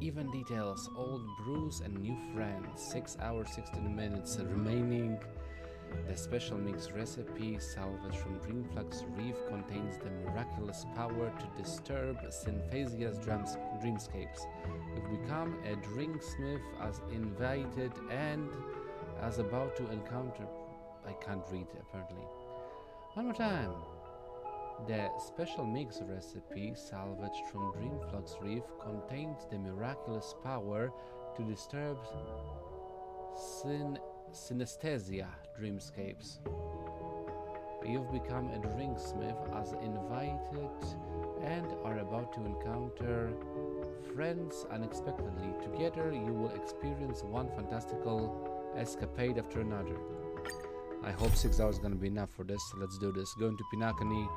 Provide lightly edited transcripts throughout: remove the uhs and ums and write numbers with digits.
Even details, old brews and new friends. 6 hours 16 minutes remaining. The special mix recipe salvaged from Dreamflux Reef contains the miraculous power to disturb Synthesia's dreamscapes. You've become a drinksmith as invited and as about to encounter. I can't read apparently. One more time. The special mix recipe salvaged from Dreamflux Reef contains the miraculous power to disturb synesthesia dreamscapes. You've become a drinksmith as invited and are about to encounter friends unexpectedly. Together you will experience one fantastical escapade after another. I hope 6 hours is gonna be enough for this. Let's do this. Going to Pinakani.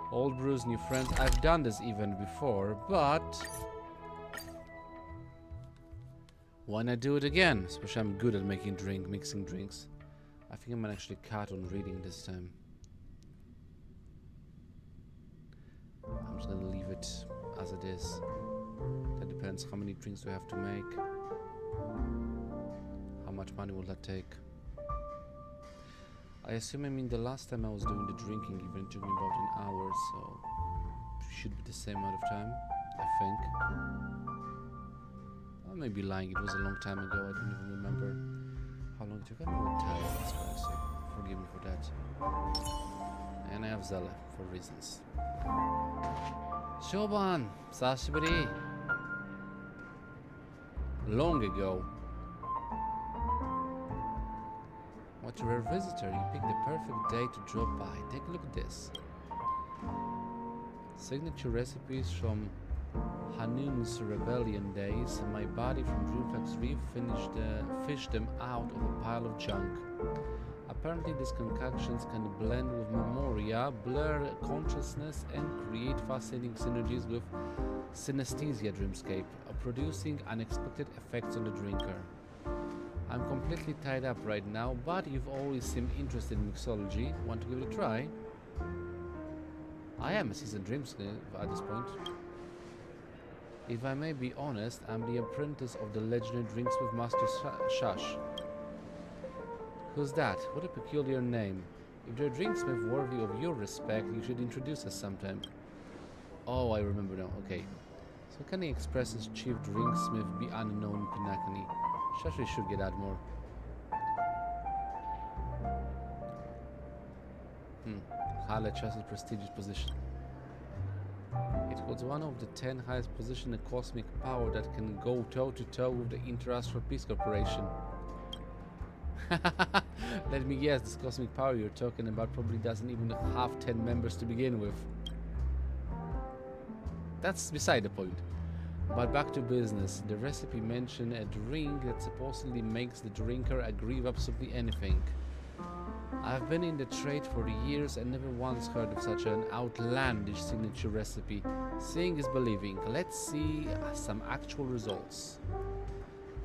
Old brews, new friends. I've done this event before, but why not do it again? Especially I'm good at mixing drinks. I think I'm actually cut on reading this time. I'm just gonna leave it as it is. That depends how many drinks do I have to make. How much money will that take? I assume the last time I was doing the drinking event took me about an hour, so it should be the same amount of time, I think. I may be lying, it was a long time ago, I don't even remember how long it took. I'm really tired, that's what I say. Forgive me for that. And I have Zella, for reasons. Shoban! Sashiburi! Long ago. What a rare visitor, you picked the perfect day to drop by. Take a look at this. Signature recipes from Hanun's rebellion days. My buddy from Dreamflux Reef fished them out of a pile of junk. Apparently these concoctions can blend with memoria, blur consciousness and create fascinating synergies with synesthesia dreamscape, producing unexpected effects on the drinker. I'm completely tied up right now, but you've always seemed interested in mixology. Want to give it a try? I am a seasoned dreamsmith at this point. If I may be honest, I'm the apprentice of the legendary drinksmith master Shash. Who's that? What a peculiar name. If you're a drinksmith worthy of your respect, you should introduce us sometime. Oh, I remember now. Okay. So can he express his chief drinksmith be unknown Pinakani? Shashi should get out more. Hala Chas's prestigious position. It holds one of the 10 highest positions in cosmic power that can go toe-to-toe with the Interastral Peace Corporation. Let me guess, this cosmic power you're talking about probably doesn't even have 10 members to begin with. That's beside the point. But back to business. The recipe mentioned a drink that supposedly makes the drinker agree with absolutely anything. I've been in the trade for years and never once heard of such an outlandish signature recipe. Seeing is believing. Let's see some actual results.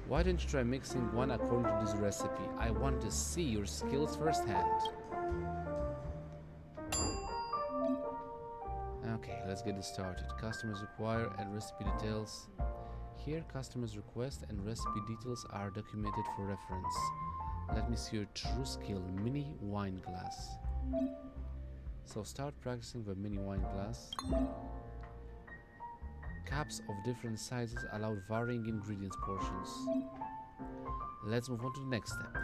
Why don't you try mixing one according to this recipe? I want to see your skills firsthand. Okay, let's get it started. Customers require and recipe details. Here, customers' request and recipe details are documented for reference. Let me see your true skill, mini wine glass. So start practicing the mini wine glass. Cups of different sizes allow varying ingredients portions. Let's move on to the next step.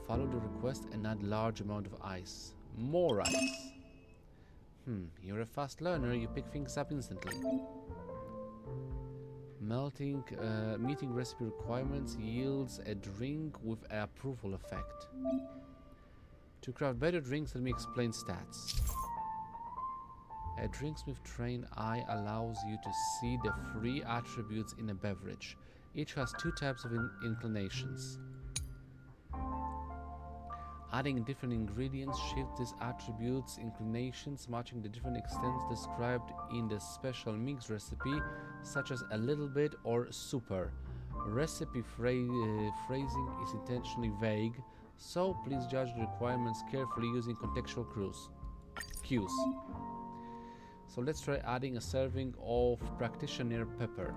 Follow the request and add large amount of ice. More ice. You're a fast learner, you pick things up instantly. Meeting recipe requirements yields a drink with an approval effect. To craft better drinks, let me explain stats. A drinksmith trained eye allows you to see the 3 attributes in a beverage. Each has 2 types of inclinations. Adding different ingredients shifts these attributes, inclinations, matching the different extents described in the special mix recipe, such as a little bit or super. Recipe phrasing is intentionally vague, so please judge the requirements carefully using contextual cues. So let's try adding a serving of practitioner pepper.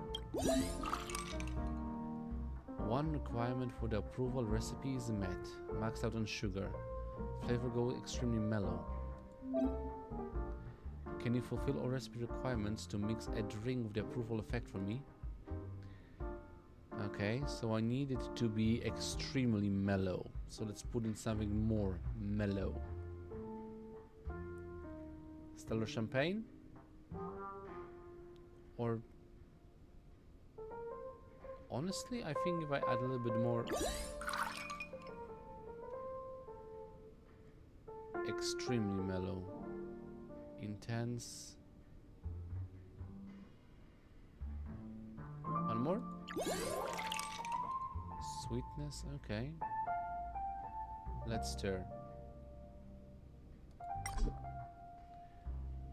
One requirement for the approval recipe is met. Maxed out on sugar. Flavor go extremely mellow. Can you fulfill all recipe requirements to mix a drink with the approval effect for me? Okay, so I need it to be extremely mellow. So let's put in something more mellow. Stellar champagne? Or honestly, I think if I add a little bit more extremely mellow, intense. One more. Sweetness, okay. Let's stir.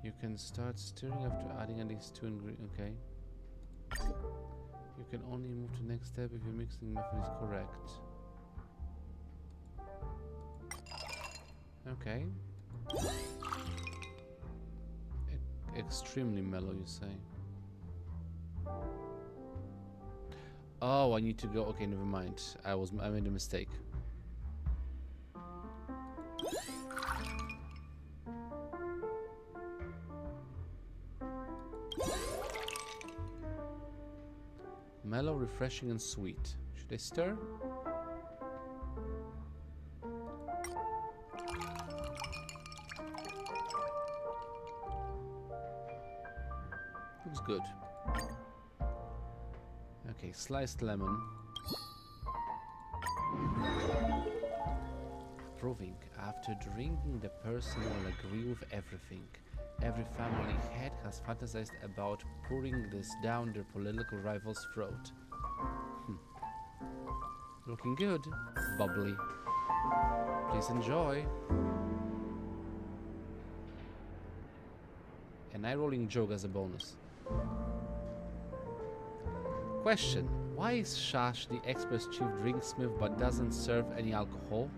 You can start stirring after adding at least 2 ingredients. Okay. You can only move to the next step if your mixing method is correct. Okay. Extremely mellow, you say? Oh, I need to go. Okay, never mind. I made a mistake. Mellow, refreshing, and sweet. Should I stir? Looks good. Okay, sliced lemon. Proving after drinking, the person will agree with everything. Every family head has fantasized about pouring this down their political rival's throat. Looking good, bubbly. Please enjoy. An eye-rolling joke as a bonus. Question: why is Shash the expert's chief drinksmith but doesn't serve any alcohol?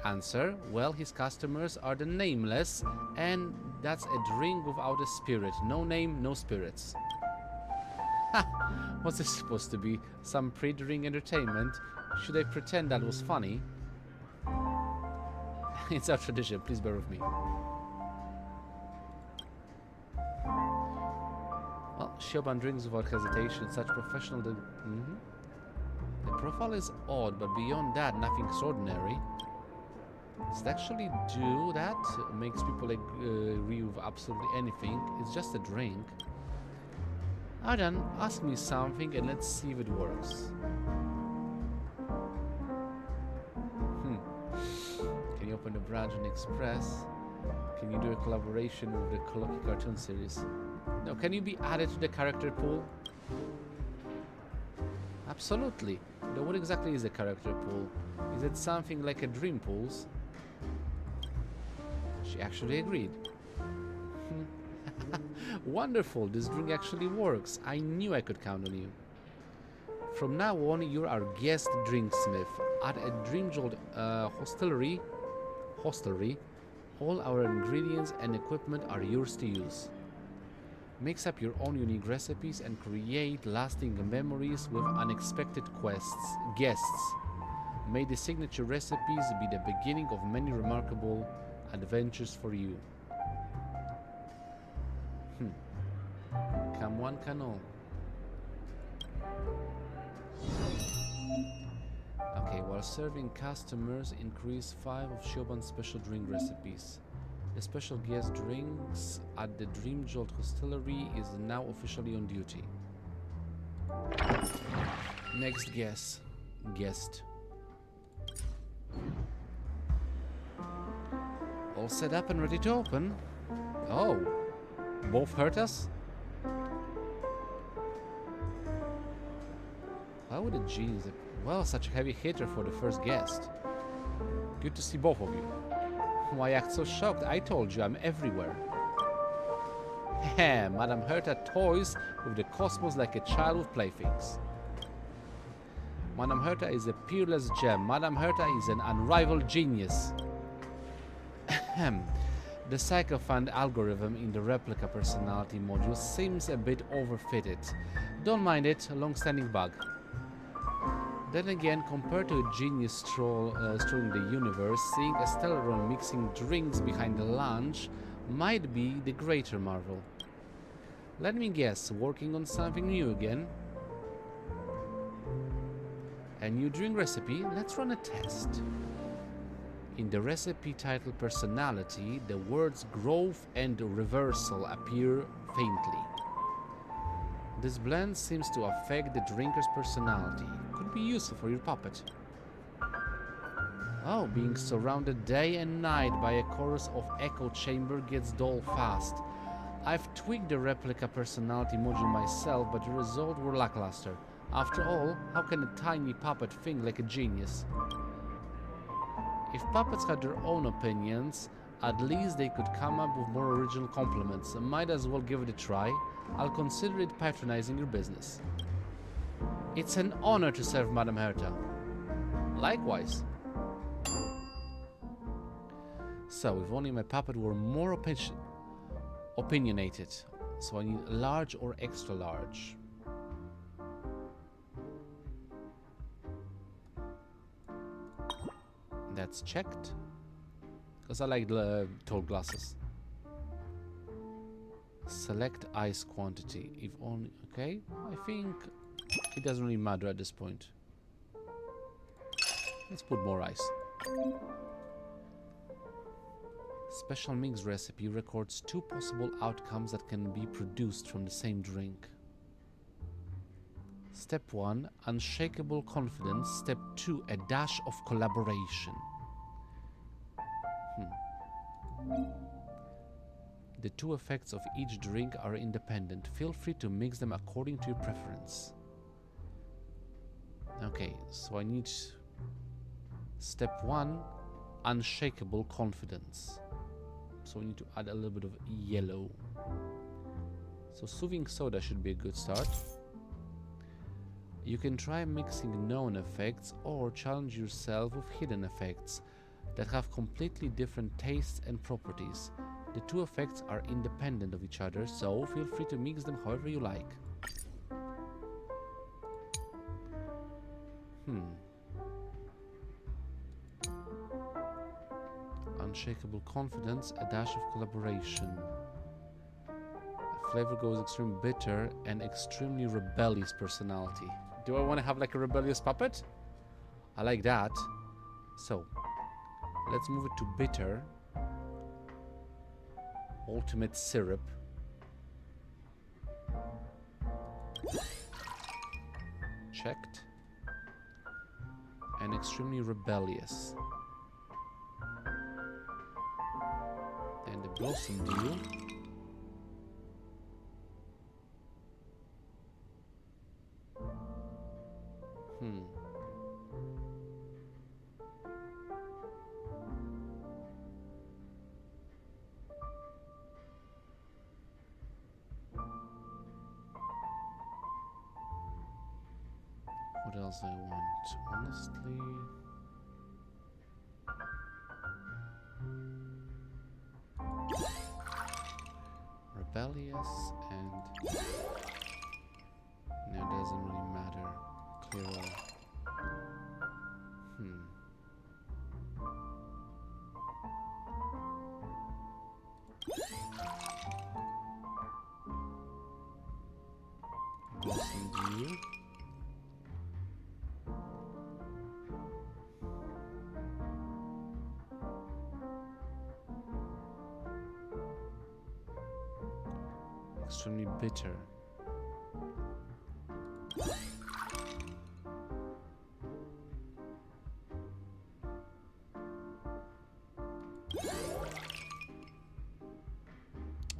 Answer: well, his customers are the nameless, and that's a drink without a spirit. No name, no spirits. Ha! What's this supposed to be? Some pre-drink entertainment? Should I pretend that was funny? It's our tradition, please bear with me. Well, Shoban drinks without hesitation, such professional... The profile is odd, but beyond that, nothing extraordinary. Does it actually do that? It makes people agree with absolutely anything. It's just a drink. Aridan, ask me something and let's see if it works. Can you open the branch and express? Can you do a collaboration with the Colocky cartoon series? No, can you be added to the character pool? Absolutely. Though what exactly is a character pool? Is it something like a dream pools? She actually agreed. Wonderful, this drink actually works. I knew I could count on you. From now on, you're our guest drinksmith. At a Dreamjolt hostelry, all our ingredients and equipment are yours to use. Mix up your own unique recipes and create lasting memories with unexpected guests. May the signature recipes be the beginning of many remarkable adventures for you. Come one, can all. Okay, while serving customers, increase 5 of Shoban's special drink recipes. The special guest drinks at the Dreamjolt hostelry is now officially on duty. Next guest. All set up and ready to open? Oh, both hurt us? Why would a genius... Well, such a heavy hitter for the first guest. Good to see both of you. Why act so shocked? I told you, I'm everywhere. Heh, Madame Herta toys with the cosmos like a child with playthings. Madame Herta is a peerless gem. Madame Herta is an unrivaled genius. The sycophant algorithm in the replica personality module seems a bit overfitted. Don't mind it, a long-standing bug. Then again, compared to a genius strolling the universe, seeing a Stellaron mixing drinks behind the lunch might be the greater marvel. Let me guess, working on something new again? A new drink recipe? Let's run a test. In the recipe titled Personality, the words growth and reversal appear faintly. This blend seems to affect the drinker's personality. Could be useful for your puppet. Oh, being surrounded day and night by a chorus of echo chamber gets dull fast. I've tweaked the replica personality module myself, but the results were lackluster. After all, how can a tiny puppet think like a genius? If puppets had their own opinions, at least they could come up with more original compliments. Might as well give it a try. I'll consider it patronizing your business. It's an honor to serve Madame Herta. Likewise. So, if only my puppet were more opinionated. So I need large or extra large. That's checked. Because I like the tall glasses. Select ice quantity. If only... Okay. I think it doesn't really matter at this point. Let's put more ice. Special mix recipe records 2 possible outcomes that can be produced from the same drink. Step 1, unshakable confidence. Step 2, a dash of collaboration. The 2 effects of each drink are independent. Feel free to mix them according to your preference. Okay, so I need step 1, unshakable confidence. So we need to add a little bit of yellow. So soothing soda should be a good start. You can try mixing known effects or challenge yourself with hidden effects that have completely different tastes and properties. The 2 effects are independent of each other, so feel free to mix them however you like. Unshakable confidence, a dash of collaboration. A flavor goes extremely bitter and extremely rebellious personality. Do I want to have like a rebellious puppet? I like that. So, let's move it to bitter. Ultimate syrup. Checked. And extremely rebellious. And the blossom dew. What else do I want? Honestly... rebellious and... no, it doesn't really matter. Clear all. Blossom dew. Extremely bitter.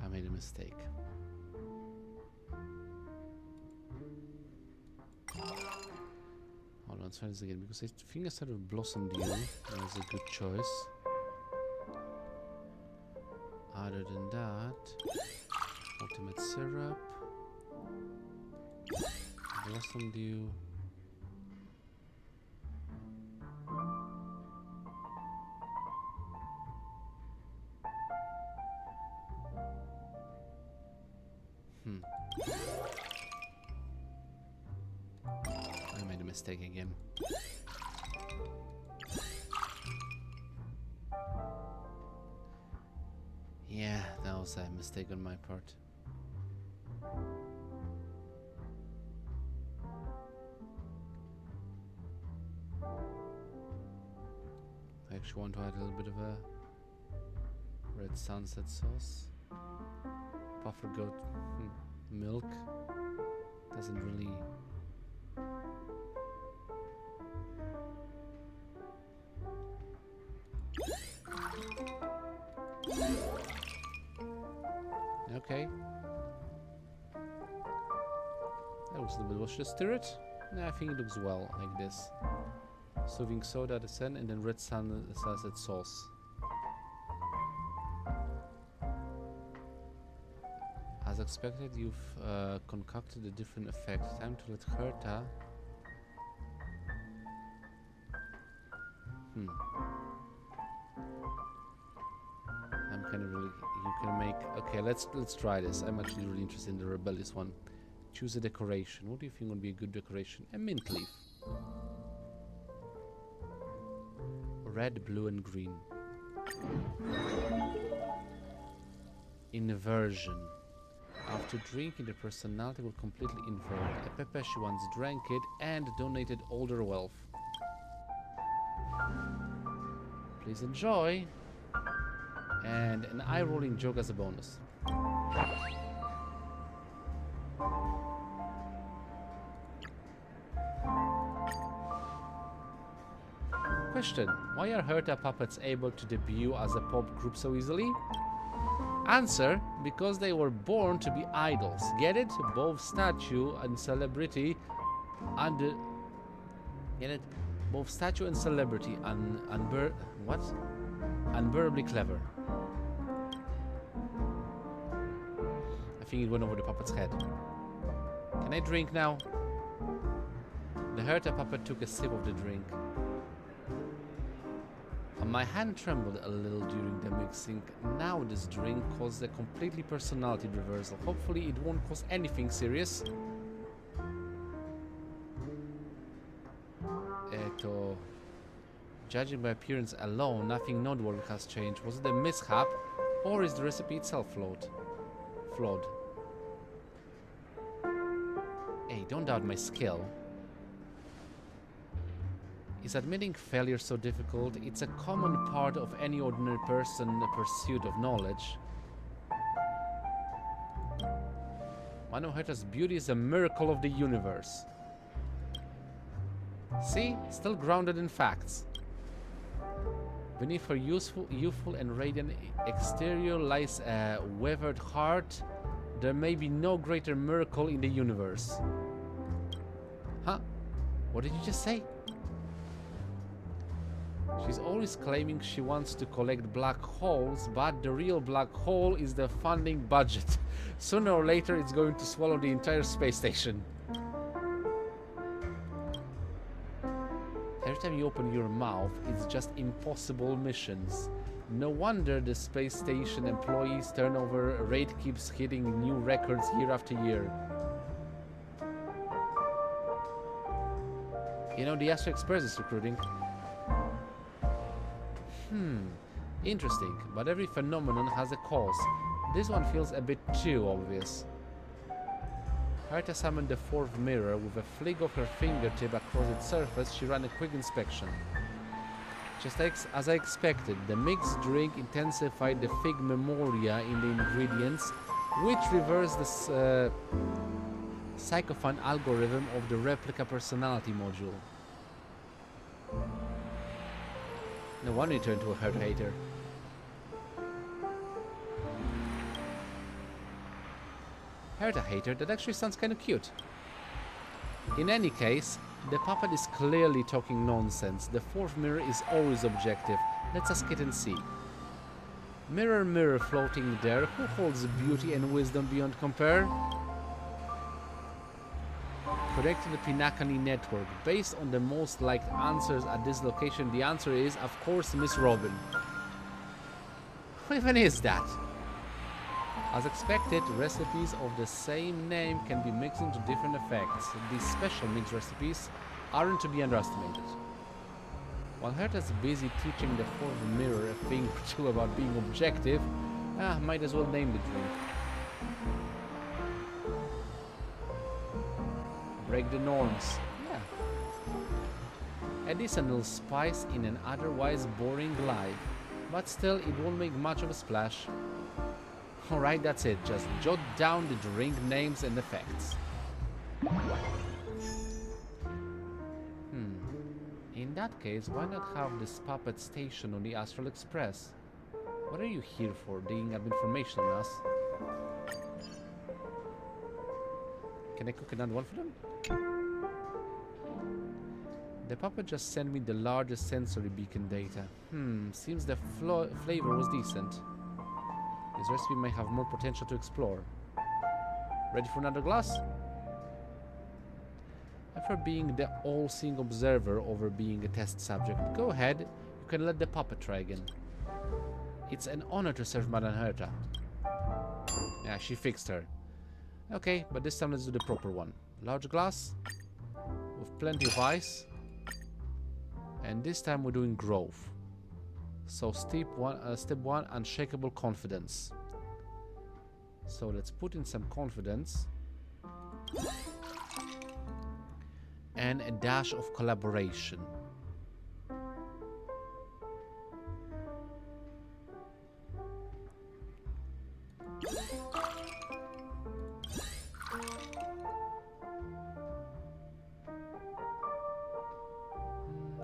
I made a mistake. Hold on, let's try this again because I think I started with Blossom Dew. That was a good choice. Other than that, Ultimate Syrup, Blossom Dew, mistake again. Yeah, that was a mistake on my part. I actually want to add a little bit of a red sunset sauce. Puffer goat milk doesn't really... Okay. That looks a little bit... Should I stir it? No, I think it looks well like this. Soothing soda, the sun, and then red sunset sauce. As expected, you've concocted a different effect. Time to let Herta... I'm kind of really... You can make... Okay, let's try this. I'm actually really interested in the rebellious one. Choose a decoration. What do you think would be a good decoration? A mint leaf. Red, blue, and green. Inversion. After drinking, the personality will completely invert. A Pepe, she once drank it and donated all their wealth. Please enjoy. And an eye-rolling joke as a bonus. Question: why are Herta puppets able to debut as a pop group so easily? Answer: because they were born to be idols. Get it? Both statue and celebrity Get it? Both statue and celebrity unbearably clever. I think it went over the puppet's head. Can I drink now? The Herta puppet took a sip of the drink. My hand trembled a little during the mixing. Now this drink caused a completely personality reversal. Hopefully it won't cause anything serious. Judging by appearance alone, nothing noteworthy has changed. Was it a mishap, or is the recipe itself flawed? Hey, don't doubt my skill. Is admitting failure so difficult? It's a common part of any ordinary person's pursuit of knowledge. One of Herta's beauty is a miracle of the universe. See? Still grounded in facts. Beneath her youthful and radiant exterior lies a weathered heart. There may be no greater miracle in the universe. Huh? What did you just say? She's always claiming she wants to collect black holes, but the real black hole is the funding budget. Sooner or later, it's going to swallow the entire space station. Every time you open your mouth, it's just impossible missions. No wonder the space station employees' turnover rate keeps hitting new records year after year. You know, the Astro Express is recruiting. Interesting, but every phenomenon has a cause. This one feels a bit too obvious. Herta summoned the fourth mirror. With a flick of her fingertip across its surface, she ran a quick inspection. Just as I expected, the mixed drink intensified the fig memoria in the ingredients, which reversed the sycophant algorithm of the replica personality module. No wonder you turned to a Herta hater. Herta hater? That actually sounds kind of cute. In any case, the puppet is clearly talking nonsense. The fourth mirror is always objective. Let's ask it and see. Mirror, mirror floating there, who holds beauty and wisdom beyond compare? Connect to the Pinakani network. Based on the most liked answers at this location, the answer is, of course, Miss Robin. Who even is that? As expected, recipes of the same name can be mixed into different effects. These special mix recipes aren't to be underestimated. While Herta's busy teaching the fourth mirror a thing or two about being objective, might as well name the drink. Break the norms. Yeah. Additional spice in an otherwise boring life, but still it won't make much of a splash. Alright, that's it. Just jot down the drink names and effects. In that case, why not have this puppet station on the Astral Express? What are you here for, digging up information on us? Can I cook another one for them? The puppet just sent me the largest sensory beacon data. Seems the flavor was decent. This recipe may have more potential to explore. Ready for another glass? I prefer being the all-seeing observer over being a test subject. Go ahead, you can let the puppet try again. It's an honor to serve Madame Herta. Yeah, she fixed her. Okay, but this time let's do the proper one. Large glass, with plenty of ice. And this time we're doing growth. So step one, unshakable confidence. So let's put in some confidence. And a dash of collaboration.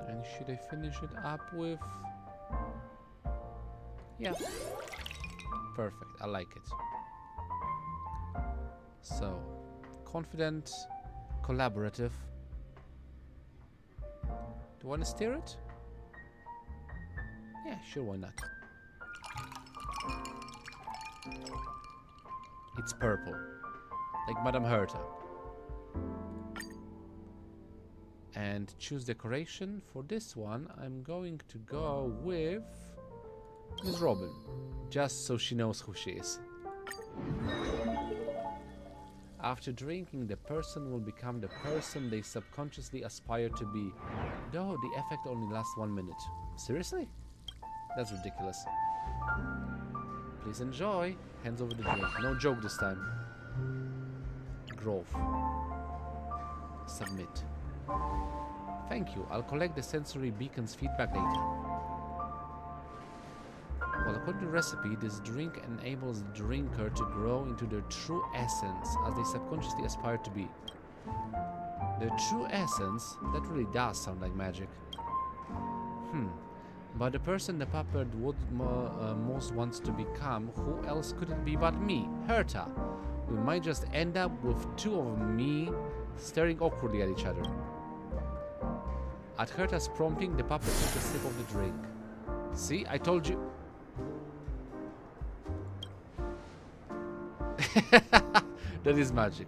And should I finish it up with... Yeah. Perfect, I like it. So, confident, collaborative. Do you want to stir it? Yeah, sure, why not? It's purple, like Madame Herta. And choose decoration. For this one, I'm going to go with Miss Robin, just so she knows who she is. After drinking, the person will become the person they subconsciously aspire to be, though the effect only lasts 1 minute. Seriously? That's ridiculous. Please enjoy. Hands over the drink. No joke this time. Growth. Submit. Thank you. I'll collect the sensory beacon's feedback data. Well, according to the recipe, this drink enables the drinker to grow into their true essence as they subconsciously aspire to be. Their true essence? That really does sound like magic. But the person the puppet would most wants to become, who else could it be but me, Herta? We might just end up with two of me staring awkwardly at each other. At Herta's prompting, the puppet took a sip of the drink. See, I told you. That is magic.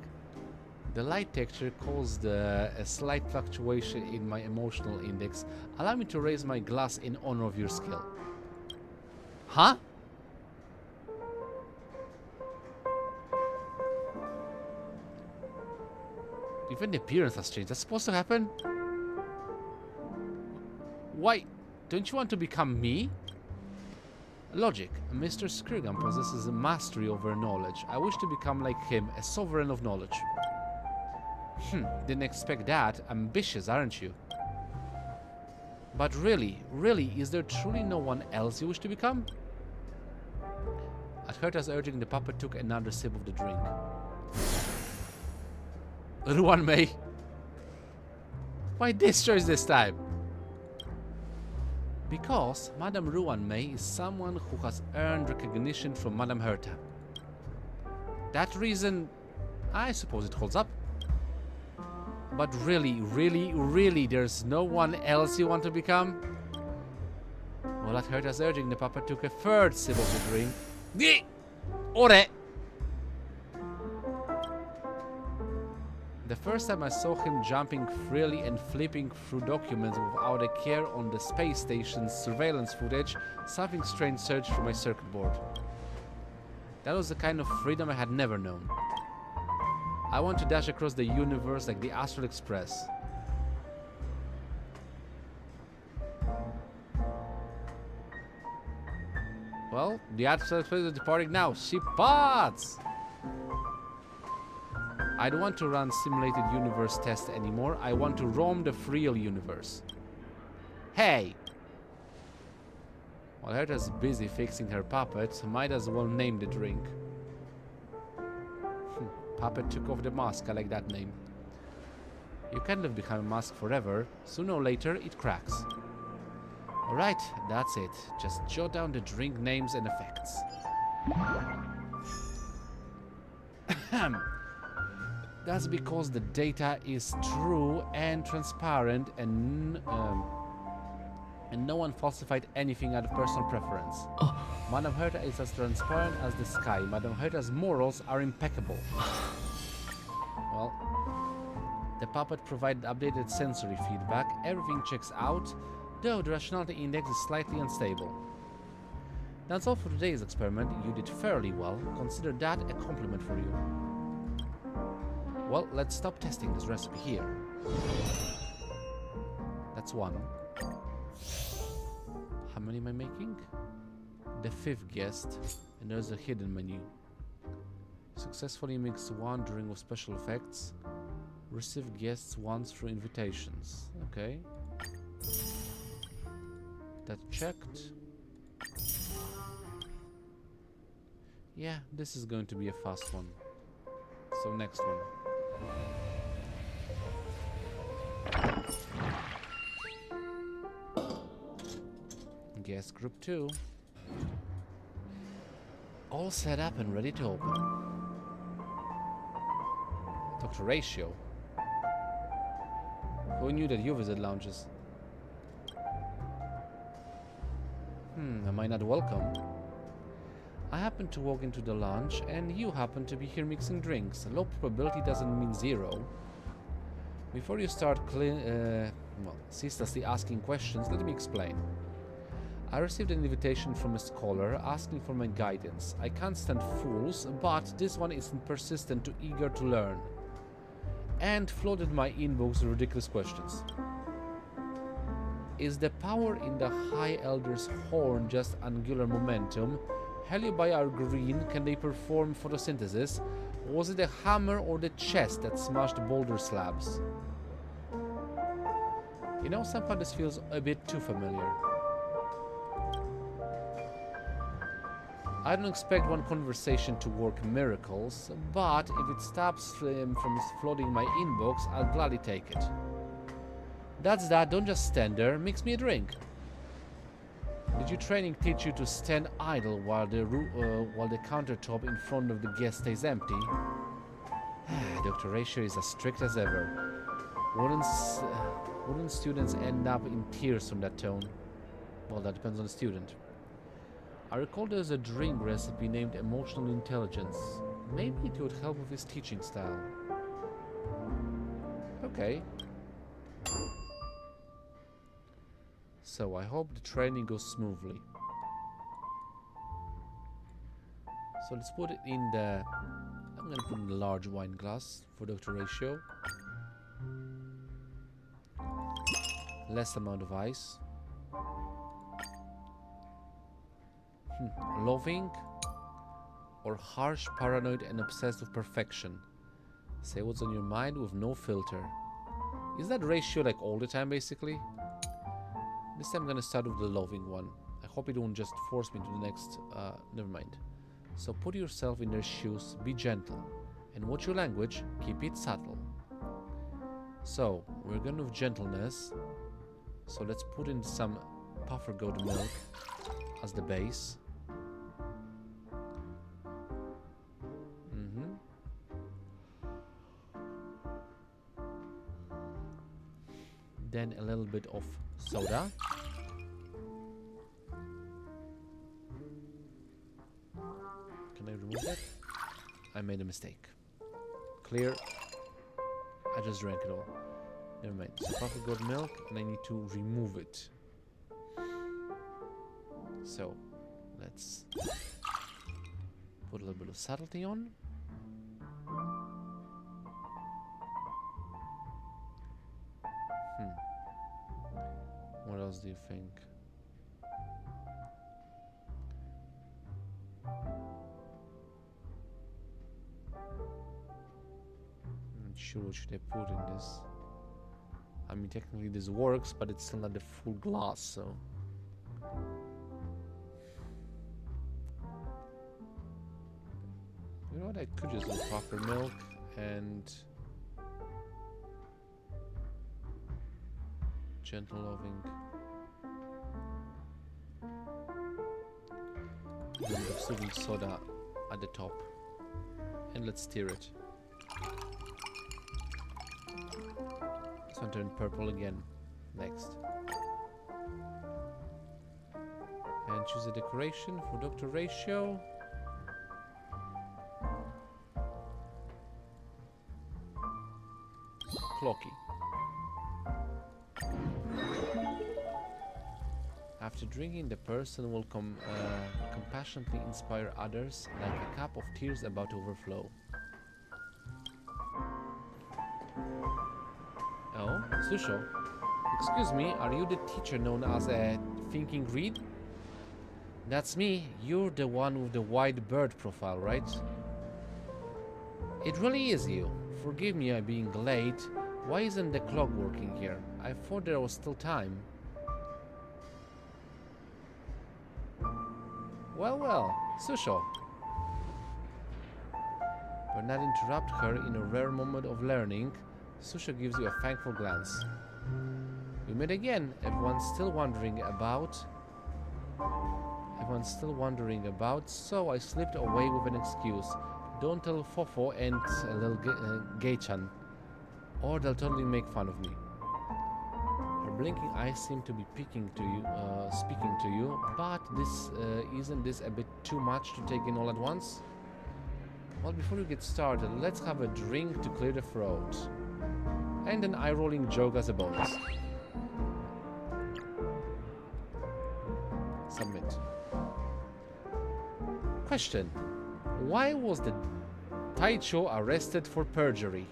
The light texture caused a slight fluctuation in my emotional index. Allow me to raise my glass in honor of your skill. Huh? Even the appearance has changed. That's supposed to happen? Why? Don't you want to become me? Logic. Mr. Skrgan possesses a mastery over knowledge. I wish to become like him, a sovereign of knowledge. Didn't expect that. Ambitious, aren't you? But really, is there truly no one else you wish to become? At Herta's urging, the puppet took another sip of the drink. Ruan Mei. Why this choice this time? Because Madame Ruan Mei is someone who has earned recognition from Madame Herta. That reason, I suppose it holds up. But really, there's no one else you want to become? Well, at Herta's urging, the puppet took a third sip of the drink. Ore! The first time I saw him jumping freely and flipping through documents without a care on the space station's surveillance footage, something strange surged through my circuit board. That was the kind of freedom I had never known. I want to dash across the universe like the Astral Express. Well, the actual express is departing now. Ship pods! I don't want to run simulated universe tests anymore. I want to roam the real universe. Hey! While Herta's busy fixing her puppet, might as well name the drink. Puppet took off the mask. I like that name. You can't live behind a mask forever. Sooner or later, it cracks. Alright, that's it. Just jot down the drink names and effects. That's because the data is true and transparent, and no one falsified anything out of personal preference. Madame Herta is as transparent as the sky. Madame Herta's morals are impeccable. Well, the puppet provided updated sensory feedback. Everything checks out, though the rationality index is slightly unstable. That's all for today's experiment. You did fairly well. Consider that a compliment for you. Well, let's stop testing this recipe here. That's one. How many am I making? The 5th guest, and there's a hidden menu. Successfully mix 1 during with special effects. Received guests once through invitations. Okay. That checked. Yeah, this is going to be a fast one. So next one. Guest group 2. All set up and ready to open. Dr. Ratio. Who knew that you visit lounges? Am I not welcome? I happen to walk into the lounge and you happen to be here mixing drinks. Low probability doesn't mean 0. Before you start ceaselessly asking questions, let me explain. I received an invitation from a scholar asking for my guidance. I can't stand fools, but this one isn't persistent, too eager to learn. And flooded my inbox with ridiculous questions. Is the power in the High Elder's horn just angular momentum? Heliobi are green, can they perform photosynthesis? Was it the hammer or the chest that smashed boulder slabs? You know, somehow this feels a bit too familiar. I don't expect one conversation to work miracles, but if it stops him from flooding my inbox, I'll gladly take it. That's that, don't just stand there, mix me a drink. Did your training teach you to stand idle while the countertop in front of the guest stays empty? Dr. Ratio is as strict as ever. Wouldn't students end up in tears from that tone? Well, that depends on the student. I recall there's a drink recipe named Emotional Intelligence. Maybe it would help with his teaching style. Okay. So I hope the training goes smoothly. So let's put it in the... I'm gonna put in the large wine glass for Dr. Ratio. Less amount of ice. Loving or harsh, paranoid and obsessed with perfection. Say what's on your mind with no filter. Is that Ratio like all the time basically? This time I'm gonna start with the loving one. I hope it won't just force me to the next... never mind. So put yourself in their shoes, be gentle. And watch your language, keep it subtle. So, we're going with gentleness. So let's put in some puffer goat milk as the base. Then a little bit of soda. Can I remove that? I made a mistake. Clear. I just drank it all. Never mind. So puffer goat milk, and I need to remove it. So let's put a little bit of subtlety on. What else do you think? sure what should I put in this. I mean, technically this works, but it's still not the full glass, so... You know what, I could just do proper milk and... gentle loving. And the soothing soda at the top. And let's stir it. It's gonna turn purple again. Next. And choose a decoration for Dr. Ratio. Clocky. After drinking, the person will compassionately inspire others like a cup of tears about to overflow. Oh, Susho. Excuse me, are you the teacher known as a thinking reed? That's me. You're the one with the white bird profile, right? It really is you. Forgive me I'm being late. Why isn't the clock working here? I thought there was still time. Well, Susho. But not interrupt her in a rare moment of learning. Susho gives you a thankful glance. We met again. Everyone's still wondering about, so I slipped away with an excuse. Don't tell Fofo and little Gei-chan, or they'll totally make fun of me. Her blinking eyes seem to be speaking to you, but isn't this a bit too much to take in all at once? Well, before we get started, let's have a drink to clear the throat. And an eye-rolling joke as a bonus. Submit. Question. Why was the Taicho arrested for perjury?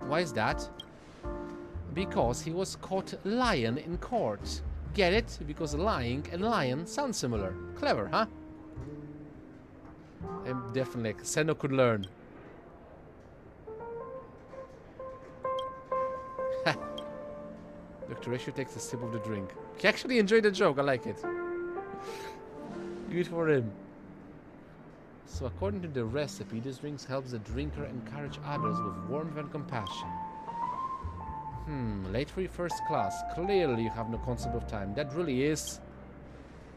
Why is that? Because he was caught lying in court. Get it? Because lying and lion sound similar. Clever, huh? I'm definitely like, Seno could learn. Dr. Ratio takes a sip of the drink. He actually enjoyed the joke, I like it. Good for him. So according to the recipe, this drink helps the drinker encourage others with warmth and compassion. Late for your first class. Clearly you have no concept of time. That really is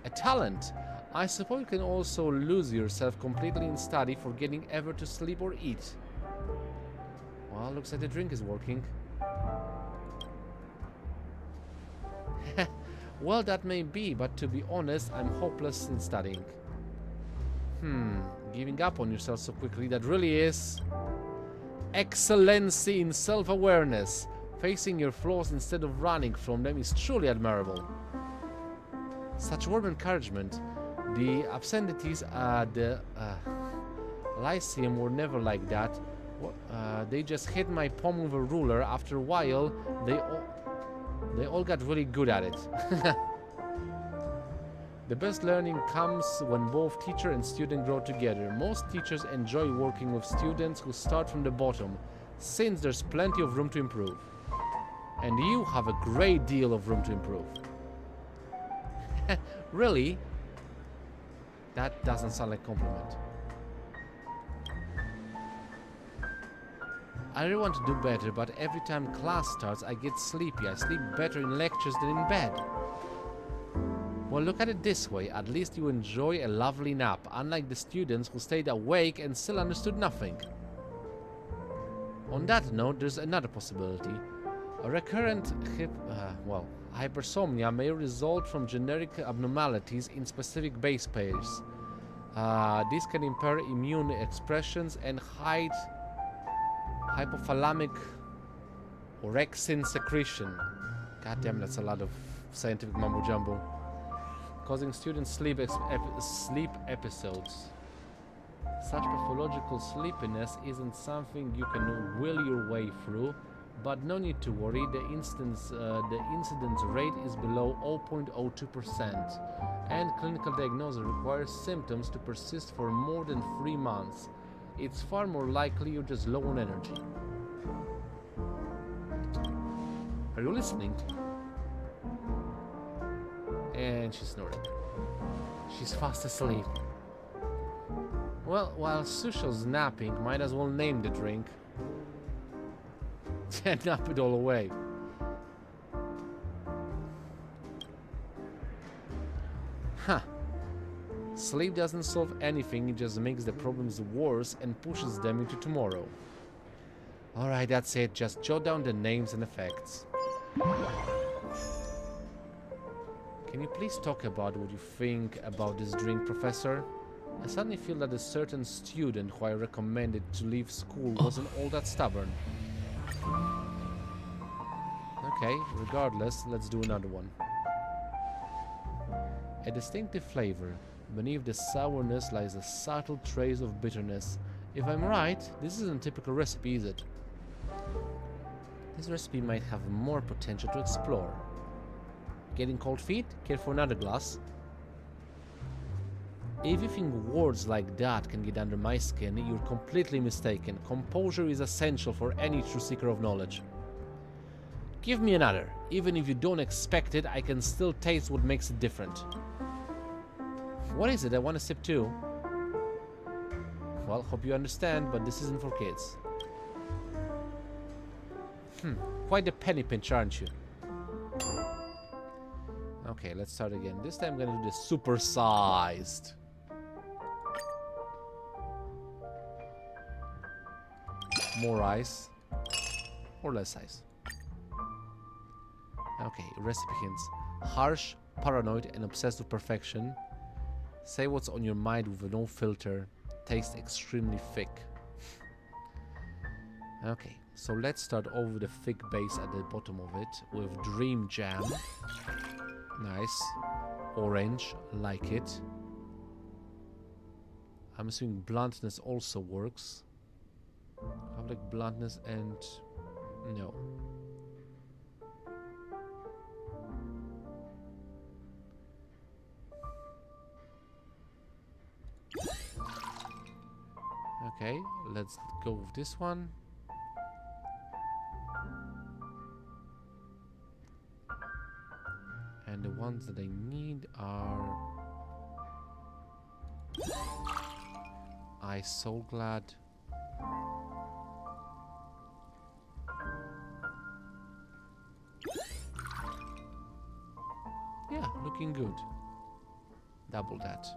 a talent. I suppose you can also lose yourself completely in study, forgetting ever to sleep or eat. Well, looks like the drink is working. Well, that may be, but to be honest, I'm hopeless in studying. Giving up on yourself so quickly, that really is excellency in self-awareness. Facing your flaws instead of running from them is truly admirable. Such warm encouragement. The obscenities at the Lyceum were never like that. They just hit my palm with a ruler. After a while, they all got really good at it. The best learning comes when both teacher and student grow together. Most teachers enjoy working with students who start from the bottom, since there's plenty of room to improve. And you have a great deal of room to improve. Really? That doesn't sound like a compliment. I really want to do better, but every time class starts, I get sleepy. I sleep better in lectures than in bed. Well, look at it this way. At least you enjoy a lovely nap, unlike the students who stayed awake and still understood nothing. On that note, there's another possibility. A recurrent hypersomnia may result from generic abnormalities in specific base pairs. This can impair immune expressions and hide hypothalamic orexin secretion. God damn, that's a lot of scientific mumbo-jumbo. Causing students sleep episodes. Such pathological sleepiness isn't something you can will your way through, but no need to worry. The incidence rate is below 0.02%, and clinical diagnosis requires symptoms to persist for more than 3 months. It's far more likely you're just low on energy. Are you listening? And she's snoring. She's fast asleep. Well, while Sushel's napping, might as well name the drink. And nap it all away. Huh. Sleep doesn't solve anything, it just makes the problems worse and pushes them into tomorrow. Alright, that's it. Just jot down the names and effects. Can you please talk about what you think about this drink, Professor? I suddenly feel that a certain student who I recommended to leave school wasn't all that stubborn. Okay, regardless, let's do another one. A distinctive flavor. Beneath the sourness lies a subtle trace of bitterness. If I'm right, this isn't a typical recipe, is it? This recipe might have more potential to explore. Getting cold feet? Care for another glass? If you think words like that can get under my skin, you're completely mistaken. Composure is essential for any true seeker of knowledge. Give me another. Even if you don't expect it, I can still taste what makes it different. What is it? I want a sip too. Well, hope you understand, but this isn't for kids. Quite a penny pinch, aren't you? Okay, let's start again. This time I'm gonna do the super-sized. More ice. Or less ice. Okay, recipe hints. Harsh, paranoid, and obsessed with perfection. Say what's on your mind with no filter. Taste extremely thick. Okay, so let's start over with the thick base at the bottom of it with Dream Jam. Nice. Orange, like it. I'm assuming bluntness also works. I have like bluntness and... no. Okay, let's go with this one. And the ones that I need are... I so glad. Yeah, looking good. Double that.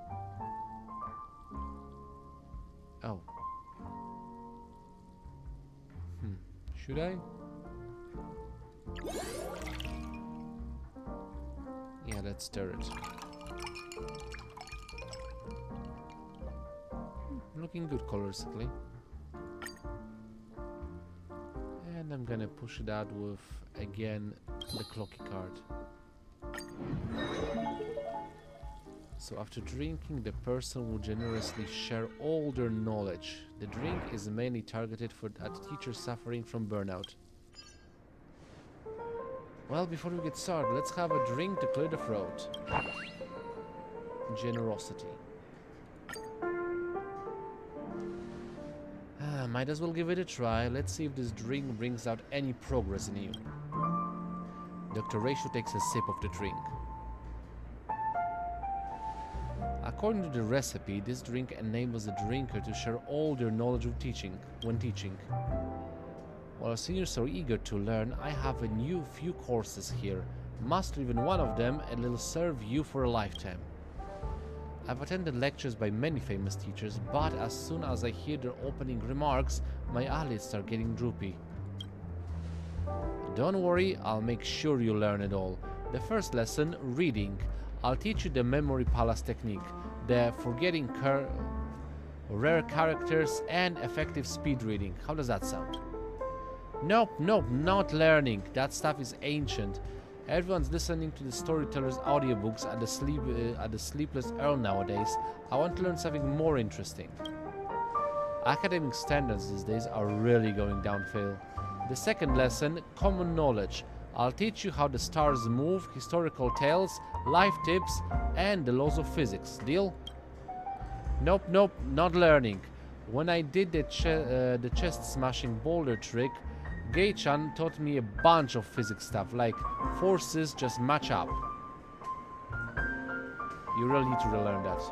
Oh. Should I? Yeah, let's stir it. Looking good coloristically. And I'm gonna push it out with, again, the clocky card. So after drinking, the person will generously share all their knowledge. The drink is mainly targeted at teachers suffering from burnout. Well, before we get started, let's have a drink to clear the throat. Generosity. Might as well give it a try. Let's see if this drink brings out any progress in you. Dr. Ratio takes a sip of the drink. According to the recipe, this drink enables the drinker to share all their knowledge when teaching. While seniors are eager to learn, I have a few courses here. Master even one of them and it'll serve you for a lifetime. I've attended lectures by many famous teachers, but as soon as I hear their opening remarks, my eyelids start getting droopy. Don't worry, I'll make sure you learn it all. The first lesson, reading. I'll teach you the memory palace technique, the forgetting rare characters, and effective speed reading. How does that sound? Nope, not learning. That stuff is ancient. Everyone's listening to the storyteller's audiobooks at the sleepless Earl nowadays. I want to learn something more interesting. Academic standards these days are really going downhill. The second lesson, common knowledge. I'll teach you how the stars move, historical tales, life tips, and the laws of physics. Deal? Nope, not learning. When I did the chest-smashing boulder trick, Gei-chan taught me a bunch of physics stuff, like forces just match up. You really need to relearn that.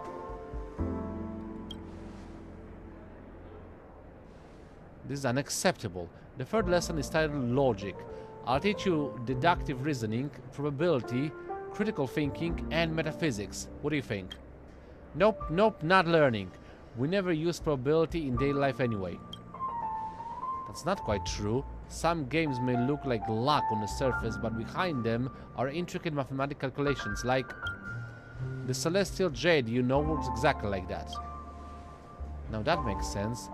This is unacceptable. The third lesson is titled Logic. I'll teach you deductive reasoning, probability, critical thinking, and metaphysics. What do you think? Nope, nope, not learning. We never use probability in daily life anyway. That's not quite true. Some games may look like luck on the surface, but behind them are intricate mathematical calculations, like the Celestial Jade, you know, works exactly like that. Now that makes sense.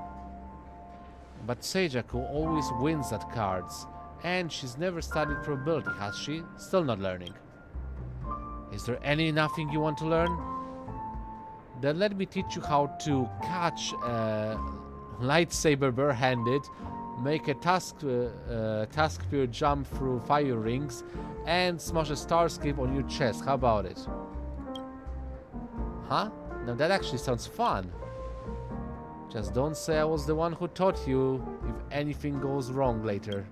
But Seijaku always wins at cards, and she's never studied probability, has she? Still not learning. Is there nothing you want to learn? Then let me teach you how to catch a lightsaber barehanded, make a task spear jump through fire rings, and smash a starscape on your chest. How about it? Huh? Now that actually sounds fun. Just don't say I was the one who taught you if anything goes wrong later.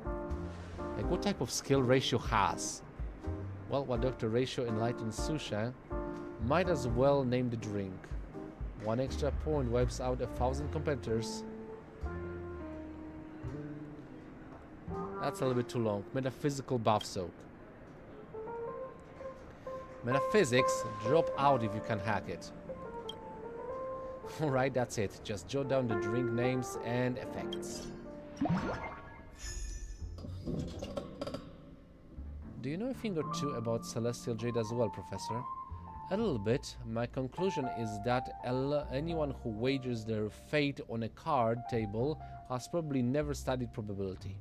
Like, what type of skill Ratio has? Well, what Dr. Ratio enlightens Susha might as well name the drink. 1 extra point wipes out 1,000 competitors. That's a little bit too long. Metaphysical buff soak. Metaphysics, drop out if you can hack it. Alright, that's it. Just jot down the drink names and effects. Do you know a thing or two about Celestial Jade as well, Professor? A little bit. My conclusion is that anyone who wagers their fate on a card table has probably never studied probability.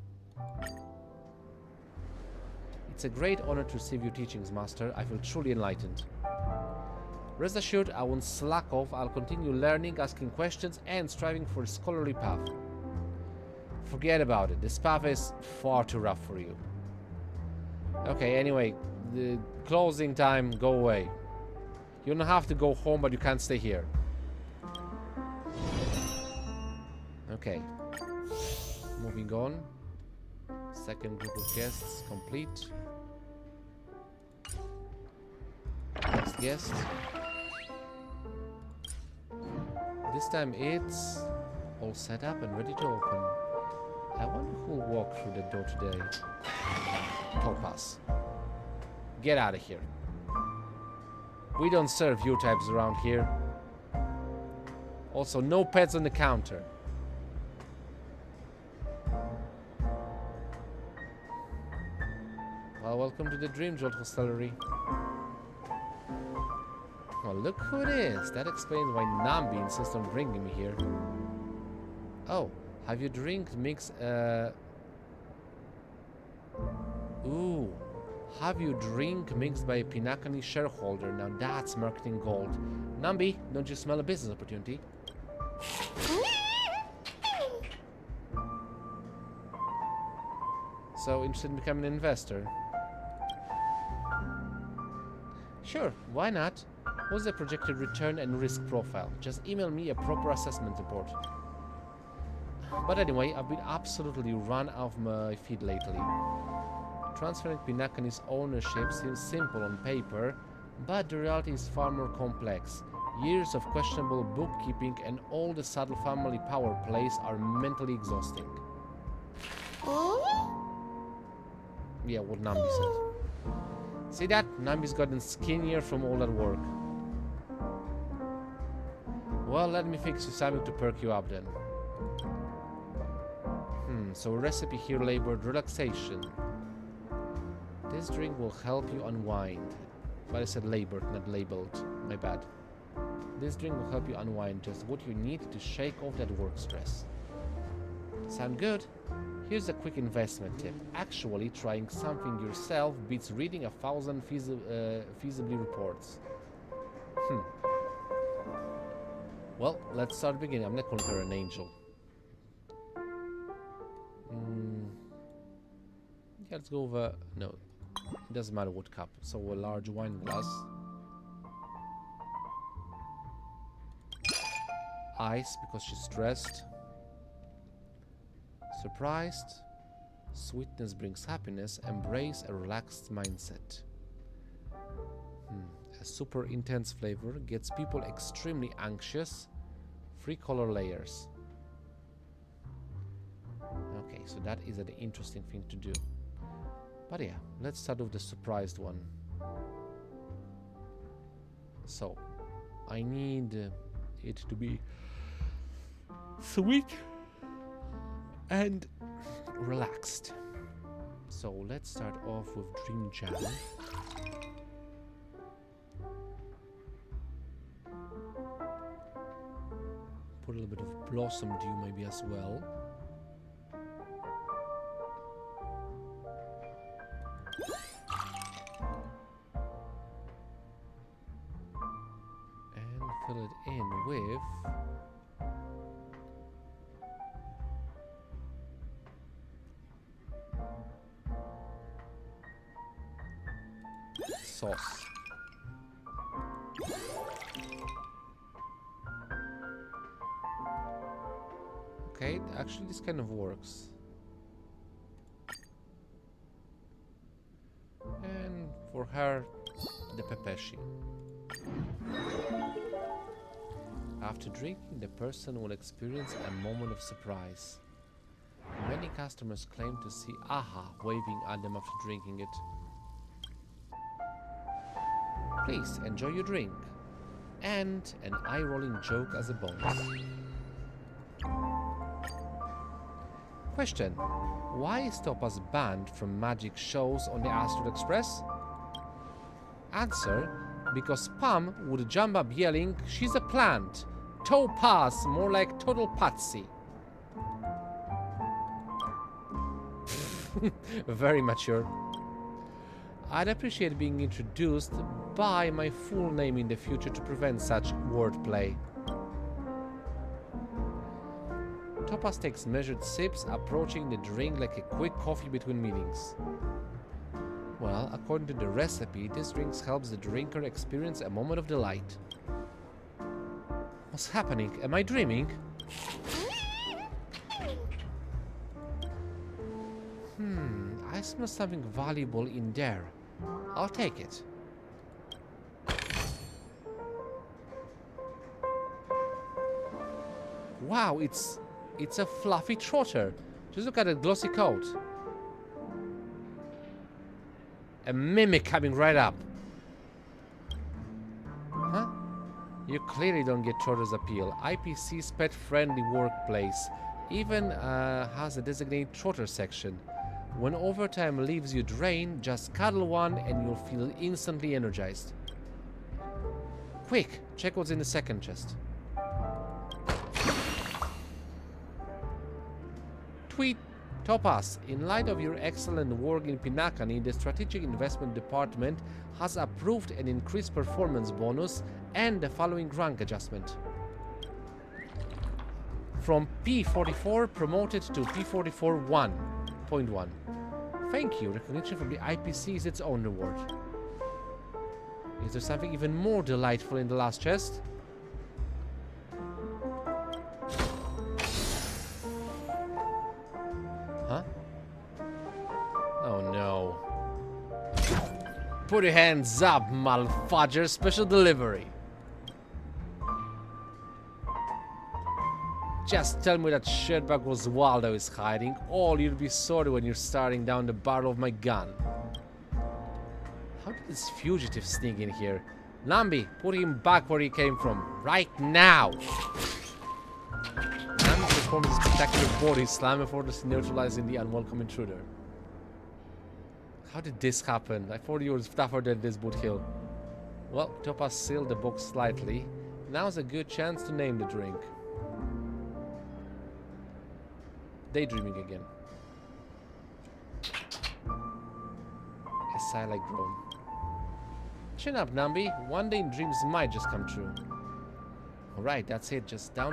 It's a great honor to receive your teachings, Master. I feel truly enlightened. Rest assured, I won't slack off. I'll continue learning, asking questions, and striving for a scholarly path. Forget about it. This path is far too rough for you. Okay, anyway, the closing time, go away. You don't have to go home, but you can't stay here. Okay. Moving on. Second group of guests complete. Next guest. This time it's all set up and ready to open. I wonder who will walk through the door today. Topaz. Get out of here. We don't serve you types around here. Also, no pets on the counter. Well, welcome to the Dream Jolt Hostelry. Well, look who it is. That explains why Nambi insists on bringing me here. Oh, have you drink mix, Ooh. Have you drink mixed by a Pinakani shareholder? Now that's marketing gold. Nambi, don't you smell a business opportunity? So, interested in becoming an investor? Sure, why not? What's the projected return and risk profile? Just email me a proper assessment report. But anyway, I've been absolutely run off my feet lately. Transferring Pinakani's ownership seems simple on paper, but the reality is far more complex. Years of questionable bookkeeping and all the subtle family power plays are mentally exhausting. Yeah, what Nambi said. See that? Nambi's gotten skinnier from all that work. Well, let me fix you something to perk you up then. So a recipe here labeled relaxation. This drink will help you unwind. But I said labored, not labeled. My bad. This drink will help you unwind, just what you need to shake off that work stress. Sound good? Here's a quick investment tip. Actually, trying something yourself beats reading 1,000 feasibly reports. Well, let's start beginning. I'm not calling her an angel. Yeah, let's go over... No, it doesn't matter what cup. So a large wine glass. ice because she's stressed. Surprised. Sweetness brings happiness. Embrace a relaxed mindset. A super intense flavor gets people extremely anxious. 3 color layers. Okay, so that is an interesting thing to do. But yeah, let's start with the surprised one. So, I need it to be sweet and relaxed. So let's start off with Dream Jam. Put a little bit of Blossom Dew maybe as well. And fill it in with sauce. Okay, actually this kind of works. And for her, the pepeshi. After drinking, the person will experience a moment of surprise. Many customers claim to see AHA waving at them after drinking it. Please enjoy your drink. And an eye-rolling joke as a bonus. Question: why is Topaz banned from magic shows on the Astral Express? Answer: because Pam would jump up yelling, "She's a plant! Topaz, more like total patsy." Very mature. I'd appreciate being introduced by my full name in the future to prevent such wordplay. Topaz takes measured sips, approaching the drink like a quick coffee between meetings. Well, according to the recipe, this drink helps the drinker experience a moment of delight. What's happening? Am I dreaming? I smell something valuable in there. I'll take it. Wow, it's a fluffy trotter. Just look at that glossy coat. A mimic coming right up. Huh? You clearly don't get trotter's appeal. IPC's pet-friendly workplace even has a designated trotter section. When overtime leaves you drained, just cuddle one and you'll feel instantly energized. Quick, check what's in the second chest. Tweet: Topaz, in light of your excellent work in Pinakani, the Strategic Investment Department has approved an increased performance bonus and the following rank adjustment. From P44 promoted to P44 1.1. Thank you. Recognition from the IPC is its own reward. Is there something even more delightful in the last chest? Huh? Oh no. Put your hands up, malfudger. Special delivery. Just tell me that shirtbag was Waldo is hiding. All you'll be sorry when you're staring down the barrel of my gun. How did this fugitive sneak in here? Nambi, put him back where he came from. Right now! Nambi performs a spectacular body slam effortlessly neutralizing the unwelcome intruder. How did this happen? I thought you were tougher than this, Boothill. Well, Topaz sealed the box slightly. Now's a good chance to name the drink. Daydreaming again. A sigh-like groan. Chin up, Nambi. One day dreams might just come true. Alright, that's it. Just jot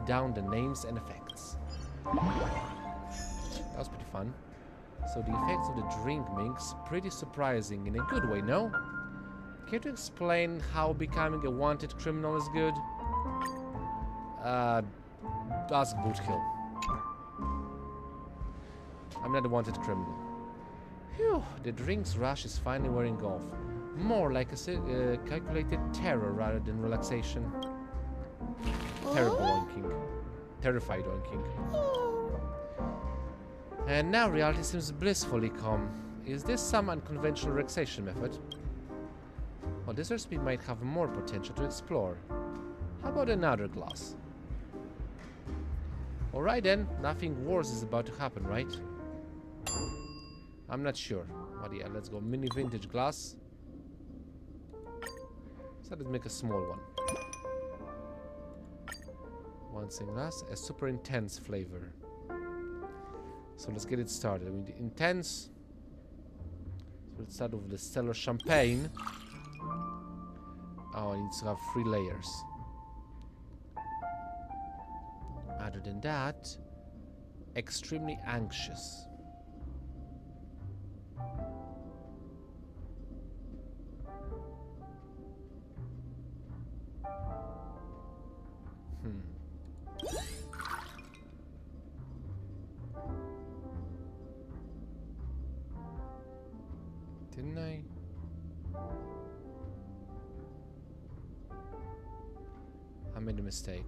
down the names and effects. That was pretty fun. So the effects of the drink makes pretty surprising in a good way, no? Can you explain how becoming a wanted criminal is good? Ask Boothill. I'm not a wanted criminal. Phew, the drinks rush is finally wearing off. More like a calculated terror rather than relaxation. Terrible oinking. Terrified oinking. And now reality seems blissfully calm. Is this some unconventional relaxation method? Well, this recipe might have more potential to explore. How about another glass? Alright then, nothing worse is about to happen, right? I'm not sure. But yeah, let's go. Mini vintage glass. So let's make a small one. One single glass, a super intense flavor. So let's get it started. I mean, intense. So let's start with the stellar champagne. Oh, it needs to have 3 layers. Other than that, extremely anxious. Didn't I? I made a mistake.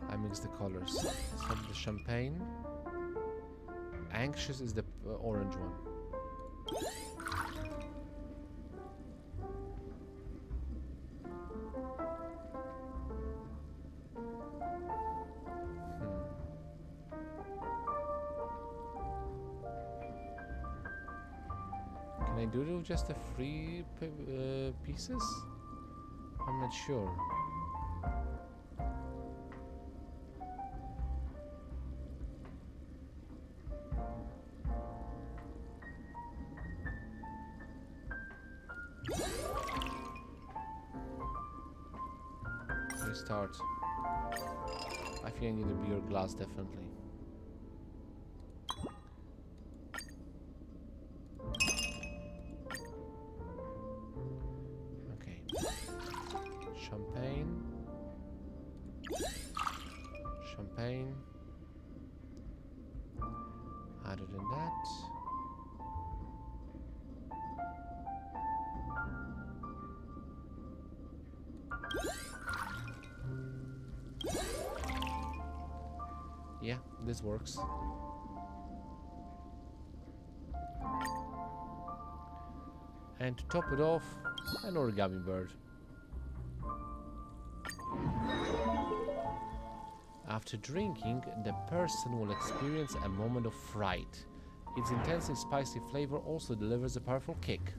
I mixed the colors. So the champagne. Anxious is the orange one. Can I do it with just the 3 pieces? I'm not sure. Restart. I think I need a bigger glass, definitely. Okay. Champagne. Champagne. Other than that, yeah, this works. And to top it off, an origami bird. After drinking, the person will experience a moment of fright. Its intensely spicy flavor also delivers a powerful kick.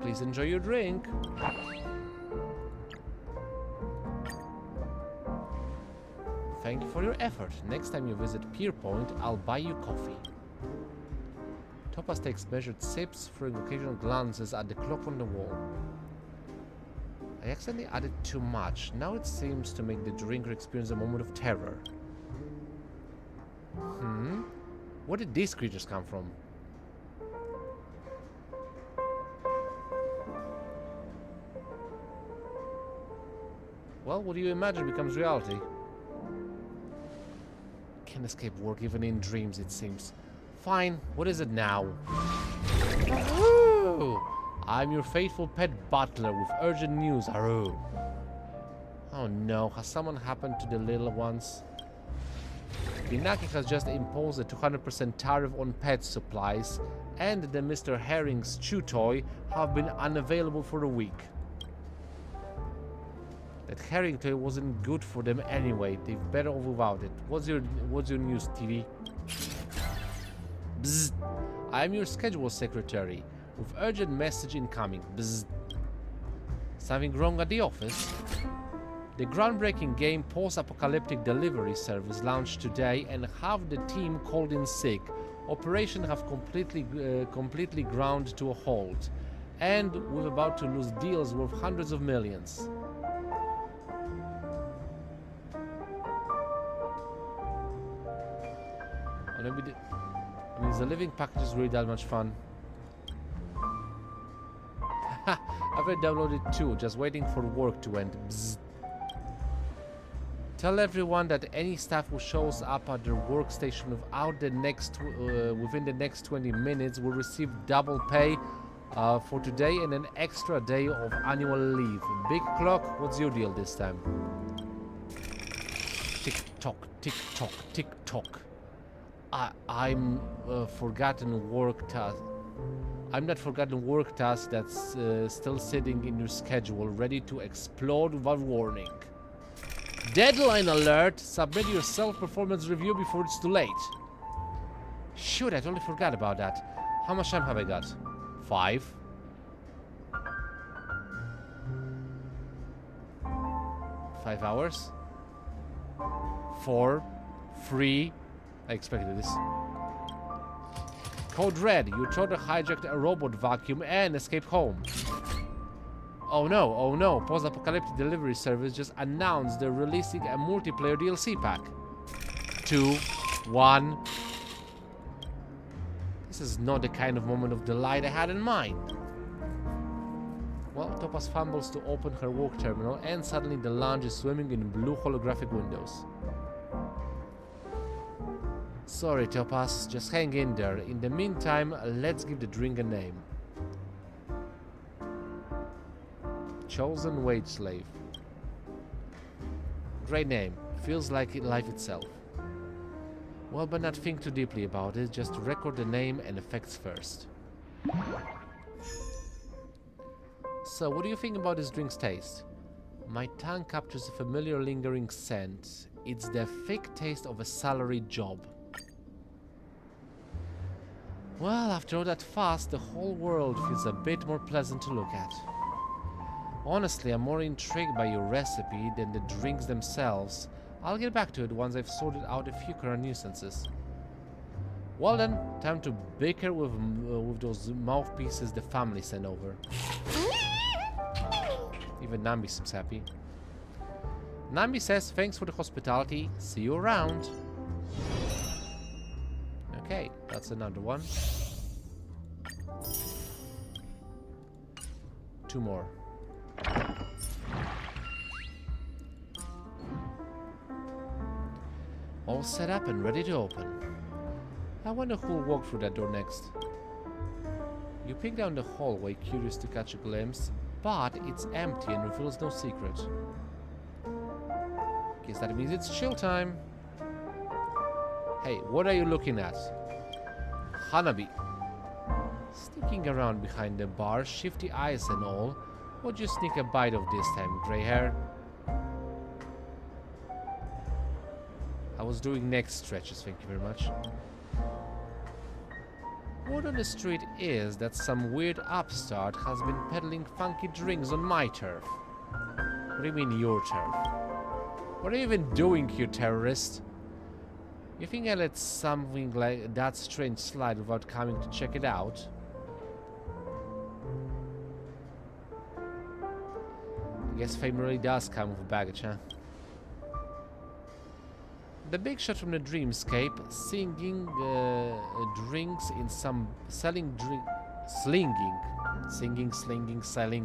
Please enjoy your drink. Thank you for your effort. Next time you visit Pierpoint, I'll buy you coffee. Topaz takes measured sips, throwing occasional glances at the clock on the wall. I accidentally added too much. Now it seems to make the drinker experience a moment of terror. Where did these creatures come from? Well, what do you imagine becomes reality? Can't escape work even in dreams, it seems. Fine, what is it now? Ooh, I'm your faithful pet butler with urgent news, Haru. Oh no, has someone happened to the little ones? Binaki has just imposed a 200% tariff on pet supplies, and the Mr. Herring's chew toy have been unavailable for a week. That herring toy wasn't good for them anyway. They've better off without it. What's your news, TV? Bzzz. I am your schedule secretary. With urgent message incoming. Bzzz. Something wrong at the office? The groundbreaking game post-apocalyptic delivery service launched today, and half the team called in sick. Operation have completely ground to a halt, and we're about to lose deals worth hundreds of millions. Means the living package is really that much fun. I've already downloaded too, just waiting for work to end. Bzz. Tell everyone that any staff who shows up at their workstation within the next 20 minutes will receive double pay for today and an extra day of annual leave. Big clock, what's your deal this time? Tick tock, tick tock, tick tock. I'm forgotten work task. I'm that forgotten work task that's still sitting in your schedule, ready to explode without warning. Deadline alert! Submit your self-performance review before it's too late. Shoot, I totally forgot about that. How much time have I got? 5. 5 hours? 4. 3. I expected this. Code Red, you tried to hijack a robot vacuum and escape home. Oh no, post-apocalyptic delivery service just announced they're releasing a multiplayer DLC pack. 2, 1. This is not the kind of moment of delight I had in mind. Well, Topaz fumbles to open her work terminal and suddenly the lounge is swimming in blue holographic windows. Sorry, Topaz, just hang in there. In the meantime, let's give the drink a name. Chosen Wage Slave. Great name. Feels like life itself. Well, but not think too deeply about it. Just record the name and effects first. So, what do you think about this drink's taste? My tongue captures a familiar lingering scent. It's the thick taste of a salaried job. Well, after all that fuss, the whole world feels a bit more pleasant to look at. Honestly, I'm more intrigued by your recipe than the drinks themselves. I'll get back to it once I've sorted out a few current nuisances. Well then, time to bicker with those mouthpieces the family sent over. Even Nambi seems happy. Nambi says, thanks for the hospitality, see you around. Okay, that's another one. 2 more. All set up and ready to open. I wonder who'll walk through that door next. You peek down the hallway, curious to catch a glimpse, but it's empty and reveals no secret. Guess that means it's chill time. Hey, what are you looking at? Hanabi. Sneaking around behind the bar, shifty eyes and all. What'd you sneak a bite of this time, grey hair? I was doing neck stretches, thank you very much. Word on the street is that some weird upstart has been peddling funky drinks on my turf. What do you mean your turf? What are you even doing here, terrorist? You think I let something like that strange slide without coming to check it out? I guess fame really does come with baggage, huh? The big shot from the dreamscape, singing drinks in some... selling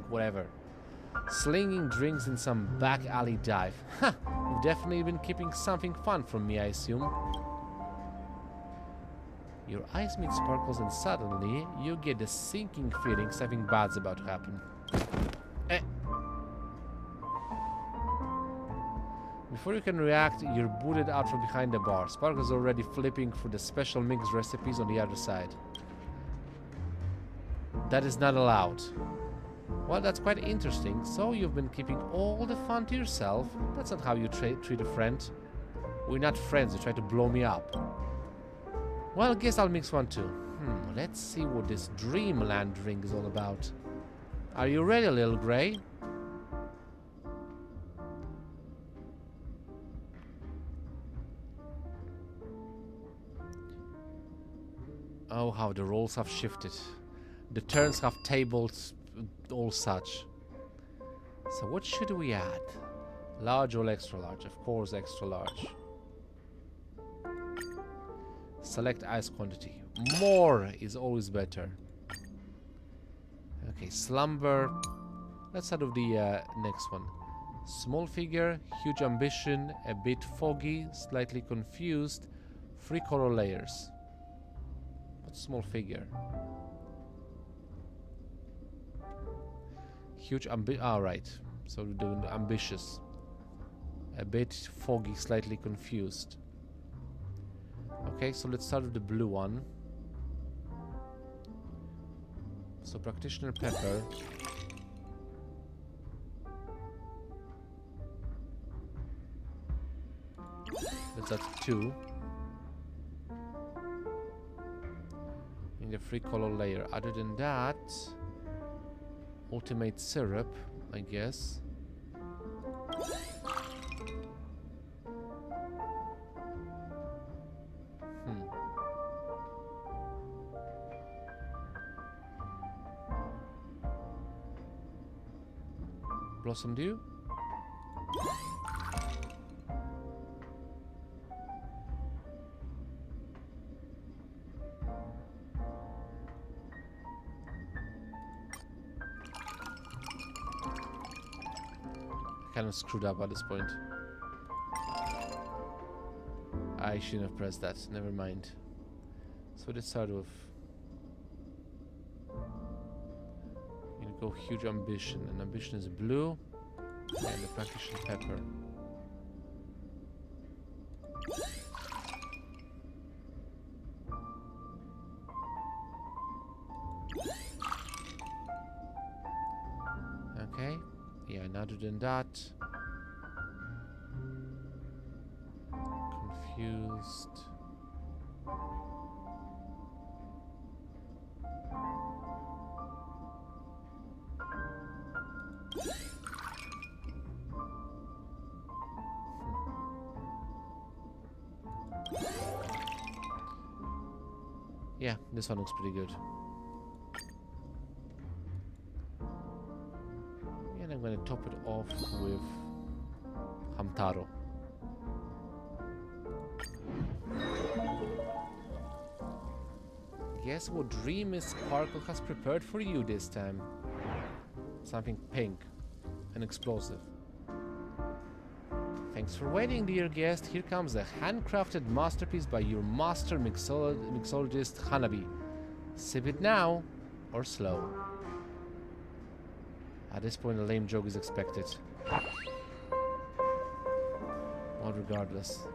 whatever. Slinging drinks in some back alley dive. Ha! You've definitely been keeping something fun from me, I assume. Your eyes meet sparkles and suddenly you get the sinking feeling something bad's about to happen. Eh. Before you can react, you're booted out from behind the bar. Sparkle's already flipping through the special mixed recipes on the other side. That is not allowed. Well, that's quite interesting. So you've been keeping all the fun to yourself? That's not how you treat a friend. We're not friends, you try to blow me up. Well, I guess I'll mix one too. Let's see what this Dreamland drink is all about. Are you ready, little Grey? Oh, how the roles have shifted. The turns have tables, all such. So what should we add? Large or extra large? Of course, extra large. Select ice quantity. More is always better. Okay, slumber. Let's start with the next one. Small figure, huge ambition, a bit foggy, slightly confused, 3 color layers. What's small figure? Huge right. So we're doing ambitious. A bit foggy, slightly confused. Okay, so let's start with the blue one. So practitioner pepper. Let's add 2. In the 3 color layer. Other than that, ultimate syrup, I guess. Blossom Dew? Kind of screwed up at this point. I shouldn't have pressed that. Never mind. So let's start with. You go huge ambition, and ambition is blue, and the practitioner pepper. Okay. Yeah, and other than that, confused. Yeah, this one looks pretty good. And I'm gonna top it off with Hamtaro. Guess what dream Miss Sparkle has prepared for you this time? Something pink and explosive. Thanks for waiting, dear guest. Here comes a handcrafted masterpiece by your master mixologist Hanabi. Sip it now, or slow. At this point, a lame joke is expected. Well, regardless.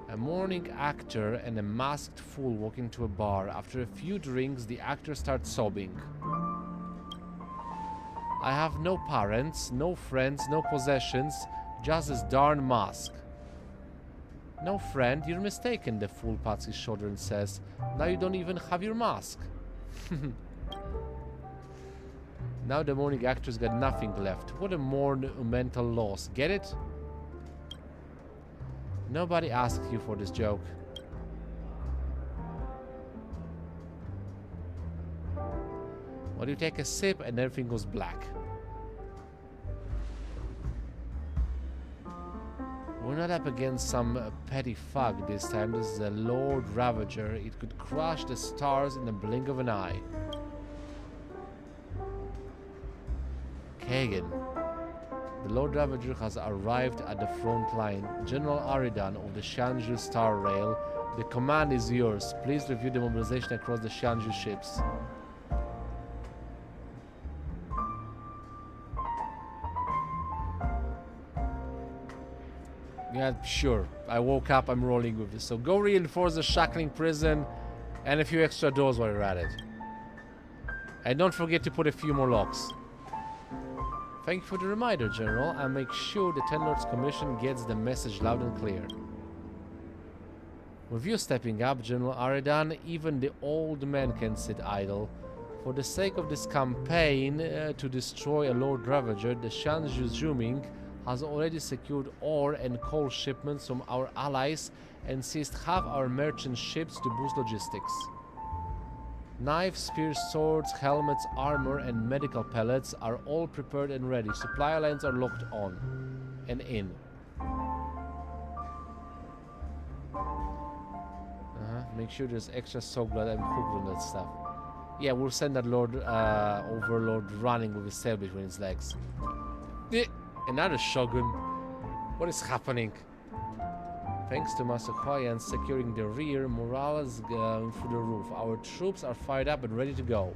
A morning actor and a masked fool walk into a bar. After a few drinks, the actor starts sobbing. I have no parents, no friends, no possessions, just this darn mask. No friend, you're mistaken, the fool pats his shoulder and says. Now you don't even have your mask. Now the morning actor's got nothing left. What a monumental loss. Get it? Nobody asked you for this joke. Well, you take a sip and everything goes black. We're not up against some petty thug this time. This is a Lord Ravager. It could crush the stars in the blink of an eye. Kagan. The Lord Ravager has arrived at the front line. General Aridan of the Shanju Star Rail. The command is yours. Please review the mobilization across the Shanju ships. Yeah, sure. I woke up, I'm rolling with this. So go reinforce the shackling prison and a few extra doors while you're at it. And don't forget to put a few more locks. Thank you for the reminder, General. I'll make sure the Ten Lords Commission gets the message loud and clear. With you stepping up, General Aridan, even the old men can sit idle. For the sake of this campaign to destroy a Lord Ravager, the Shanju Zhuming has already secured ore and coal shipments from our allies and seized half our merchant ships to boost logistics. Knives, spears, swords, helmets, armor, and medical pellets are all prepared and ready. Supply lines are locked on and in. Make sure there's extra soak blood and cooked on that stuff. Yeah, we'll send that Overlord running with his tail between his legs. Another Shogun. What is happening? Thanks to Master Huayan securing the rear, morale is going through the roof. Our troops are fired up and ready to go.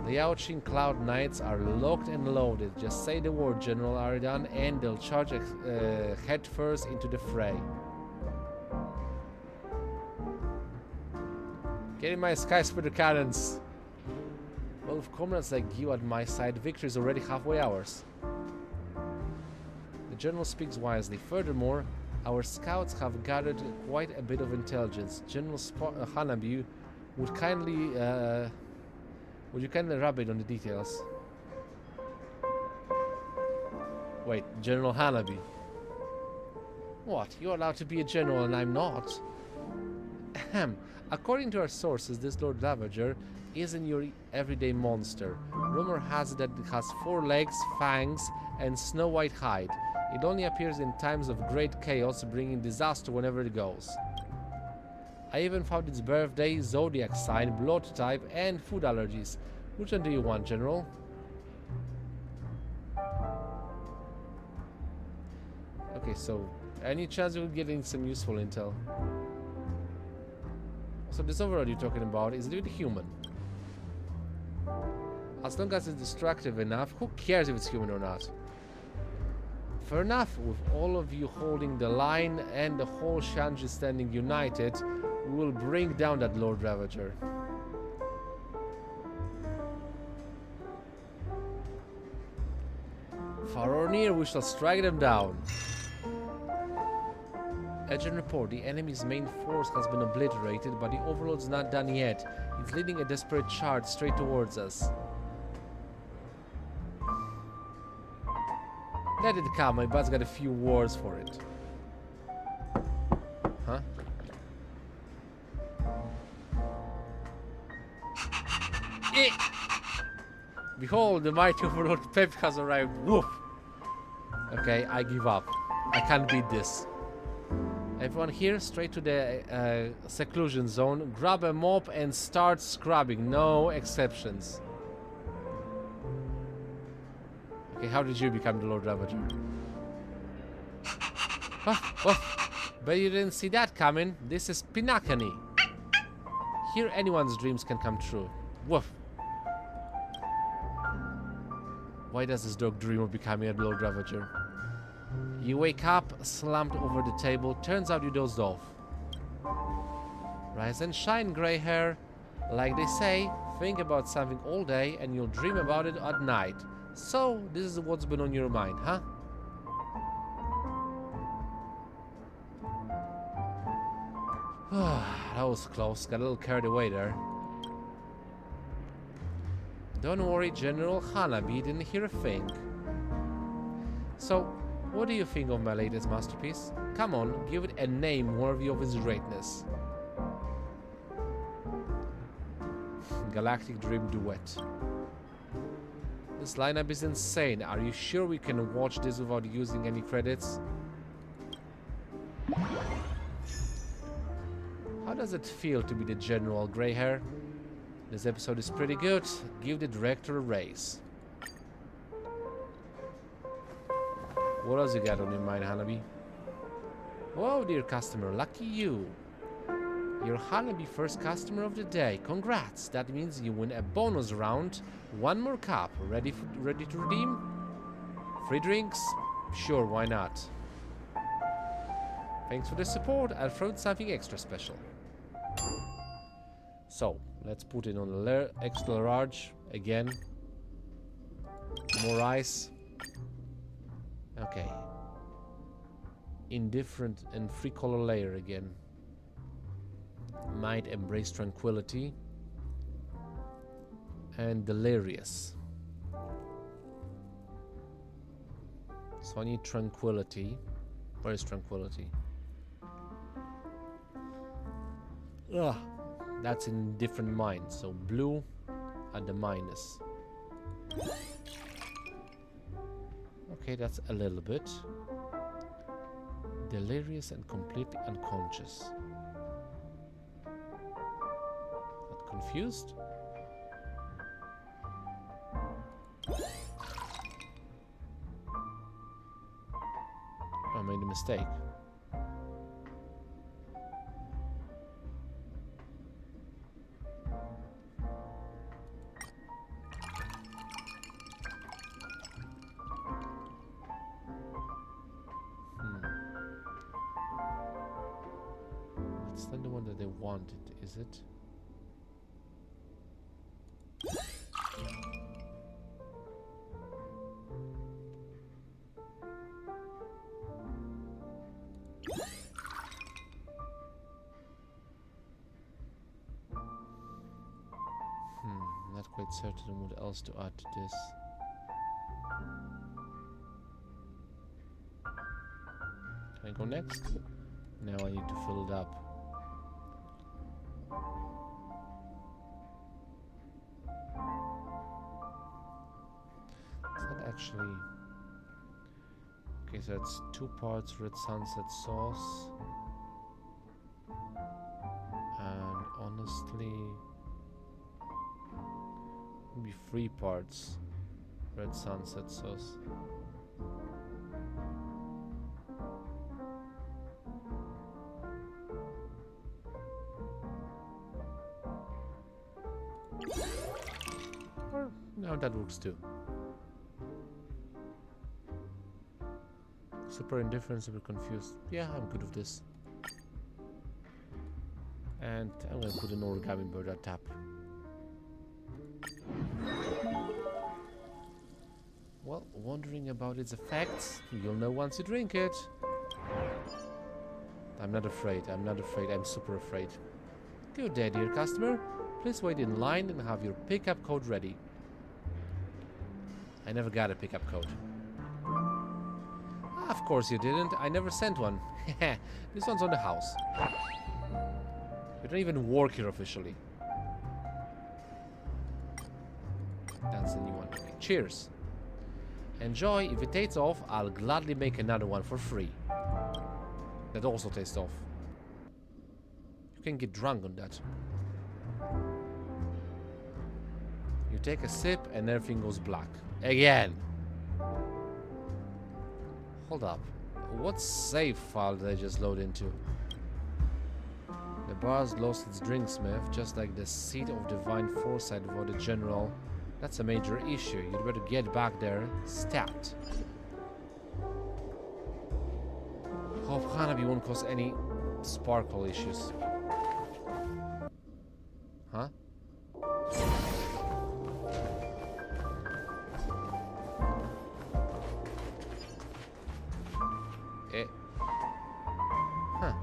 The Yaoqing Cloud Knights are locked and loaded. Just say the word, General Aridan, and they'll charge head first into the fray. Getting my skyscraper cannons. Well, with comrades like you at my side, victory is already halfway ours. The General speaks wisely. Furthermore, our scouts have gathered quite a bit of intelligence. General Hanabi would you kindly elaborate on the details? Wait, General Hanabi. What? You're allowed to be a general and I'm not? Ahem. According to our sources, this Lord Ravager isn't your everyday monster. Rumor has it that it has 4 legs, fangs, and snow-white hide. It only appears in times of great chaos, bringing disaster whenever it goes. I even found its birthday, zodiac sign, blood type, and food allergies. Which one do you want, General? Okay, so any chance you're getting some useful intel? So this overlord you're talking about is it human? As long as it's destructive enough, who cares if it's human or not? Fair enough, with all of you holding the line and the whole Shanji standing united, we will bring down that Lord Ravager. Far or near, we shall strike them down. Agent report, the enemy's main force has been obliterated, but the Overlord's not done yet. He's leading a desperate charge straight towards us. Let it come, my butt's got a few words for it. Huh? Behold, the mighty Overlord Pep has arrived. Woof! Okay, I give up. I can't beat this. Everyone here, straight to the seclusion zone. Grab a mop and start scrubbing. No exceptions. Okay, how did you become the Lord Ravager? Bet you didn't see that coming. This is Pinakani. Here anyone's dreams can come true. Woof. Why does this dog dream of becoming a Lord Ravager? You wake up, slumped over the table. Turns out you dozed off. Rise and shine, grey hair. Like they say, think about something all day and you'll dream about it at night. So, this is what's been on your mind, huh? That was close. Got a little carried away there. Don't worry, General Hanabi didn't hear a thing. So, what do you think of my latest masterpiece? Come on, give it a name worthy of its greatness. Galactic Dream Duet. This lineup is insane. Are you sure we can watch this without using any credits? How does it feel to be the General, grey hair? This episode is pretty good. Give the director a raise. What else you got on your mind, Hanabi? Whoa, dear customer, lucky you. You're Hanabi first customer of the day. Congrats. That means you win a bonus round. One more cup. Ready to redeem? Free drinks? Sure, why not? Thanks for the support. I'll throw something extra special. So, let's put it on the extra large again. More ice. Okay. Indifferent and free color layer again. Might embrace tranquility. And delirious. So I need tranquility. Where is tranquility? Ugh. That's in different minds. So blue at the minus. Okay, that's a little bit. Delirious and completely unconscious. confused? I made a mistake. It's not the one that they wanted, is it? Not quite certain what else to add to this. Can I go next? Now I need to fill it up. It's not actually... Okay, so it's 2 parts red sunset sauce. And honestly... maybe 3 parts red sunset sauce. Or no, that works too. Super indifferent, super confused. Yeah, I'm good with this. And I'm gonna put an origami bird at tap. Well, wondering about its effects, you'll know once you drink it. I'm not afraid, I'm super afraid. Good day, dear customer. Please wait in line and have your pickup code ready. I never got a pickup code. Of course you didn't, I never sent one. This one's on the house. We don't even work here officially. That's the new one. Okay, cheers. Enjoy. If it tastes off, I'll gladly make another one for free. That also tastes off. You can get drunk on that. You take a sip and everything goes black. Again. Hold up. What save file did I just load into? The bar's lost its drinksmith, just like the seat of divine foresight for the general. That's a major issue. You'd better get back there stat. Hope Hanabi won't cause any sparkle issues. Huh? Huh.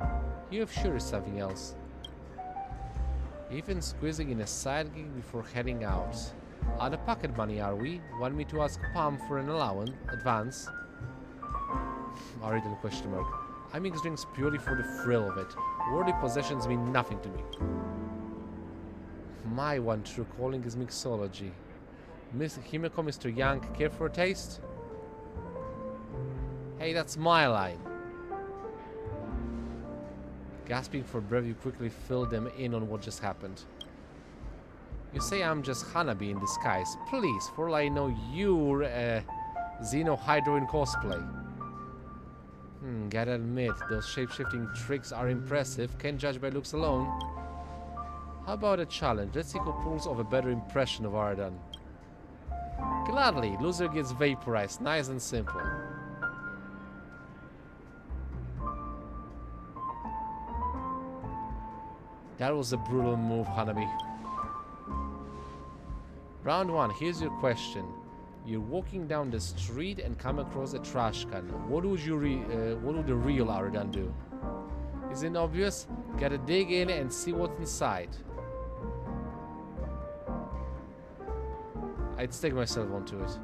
You have sure is something else. Even squeezing in a side gig before heading out. Out of pocket money, are we? Want me to ask Pam for an allowance? Advance? Aridan question mark. I mix drinks purely for the thrill of it. Worldly possessions mean nothing to me. My one true calling is mixology. Miss Himeko, Mr. Young, care for a taste? Hey, that's my line. Gasping for breath, you quickly filled them in on what just happened. You say I'm just Hanabi in disguise. Please, for all I know, you're a Xeno Hydro in cosplay. Gotta admit, those shape-shifting tricks are impressive. Can't judge by looks alone. How about a challenge? Let's see who pulls off a better impression of Aridan. Gladly, loser gets vaporized. Nice and simple. That was a brutal move, Hanabi. Round 1, here's your question. You're walking down the street and come across a trash can. What would the real Aridan do? Isn't it obvious? Gotta dig in and see what's inside. I'd stick myself onto it.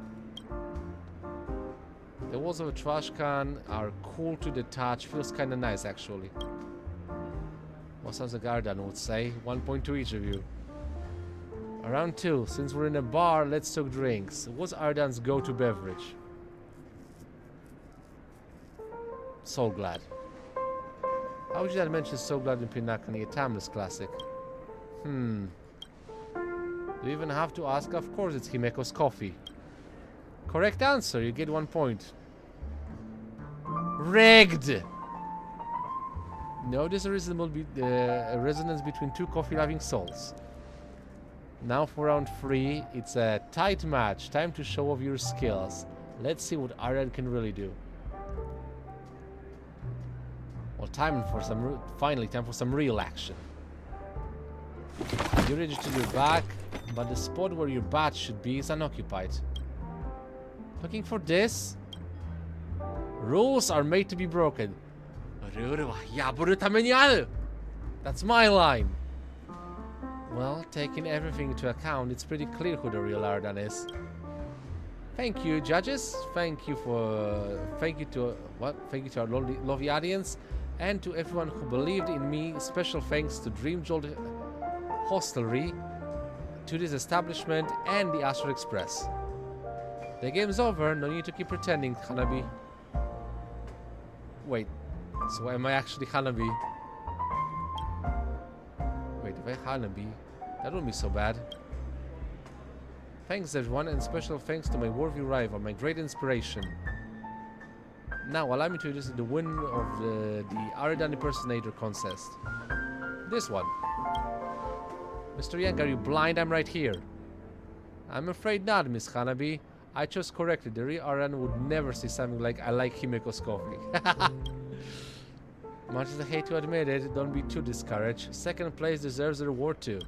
The walls of a trash can are cool to the touch. Feels kinda nice, actually. Well, sounds like Aridan would say. 1 point to each of you. Round 2. Since we're in a bar, let's talk drinks. What's Aridan's go-to beverage? Soul Glad. How would you not mention Soul Glad in Pinakani, a timeless classic? You even have to ask, of course it's Himeko's coffee. Correct answer, you get 1 point. Rigged! No, there's a reasonable resonance between two coffee-loving souls. Now for round 3, it's a tight match. Time to show off your skills. Let's see what Aridan can really do. Well, finally time for some real action. You registered your back, but the spot where your badge should be is unoccupied. Looking for this? Rules are made to be broken. That's my line. Well, taking everything into account, it's pretty clear who the real Aridan is. Thank you, judges. Thank you to our lovely audience, and to everyone who believed in me. Special thanks to Dream Jolt Hostelry, to this establishment, and the Astral Express. The game's over. No need to keep pretending, Hanabi. Wait, so am I actually Hanabi? Wait, if I Hanabi, that wouldn't be so bad. Thanks everyone, and special thanks to my worthy rival, my great inspiration. Now allow me to introduce the winner of the Aridan Impersonator contest. This one. Mr. Yang, are you blind? I'm right here. I'm afraid not, Miss Hanabi. I chose correctly. The real Aridan would never say something like, I like Himeko's coffee. Much as I hate to admit it, don't be too discouraged. Second place deserves a reward too.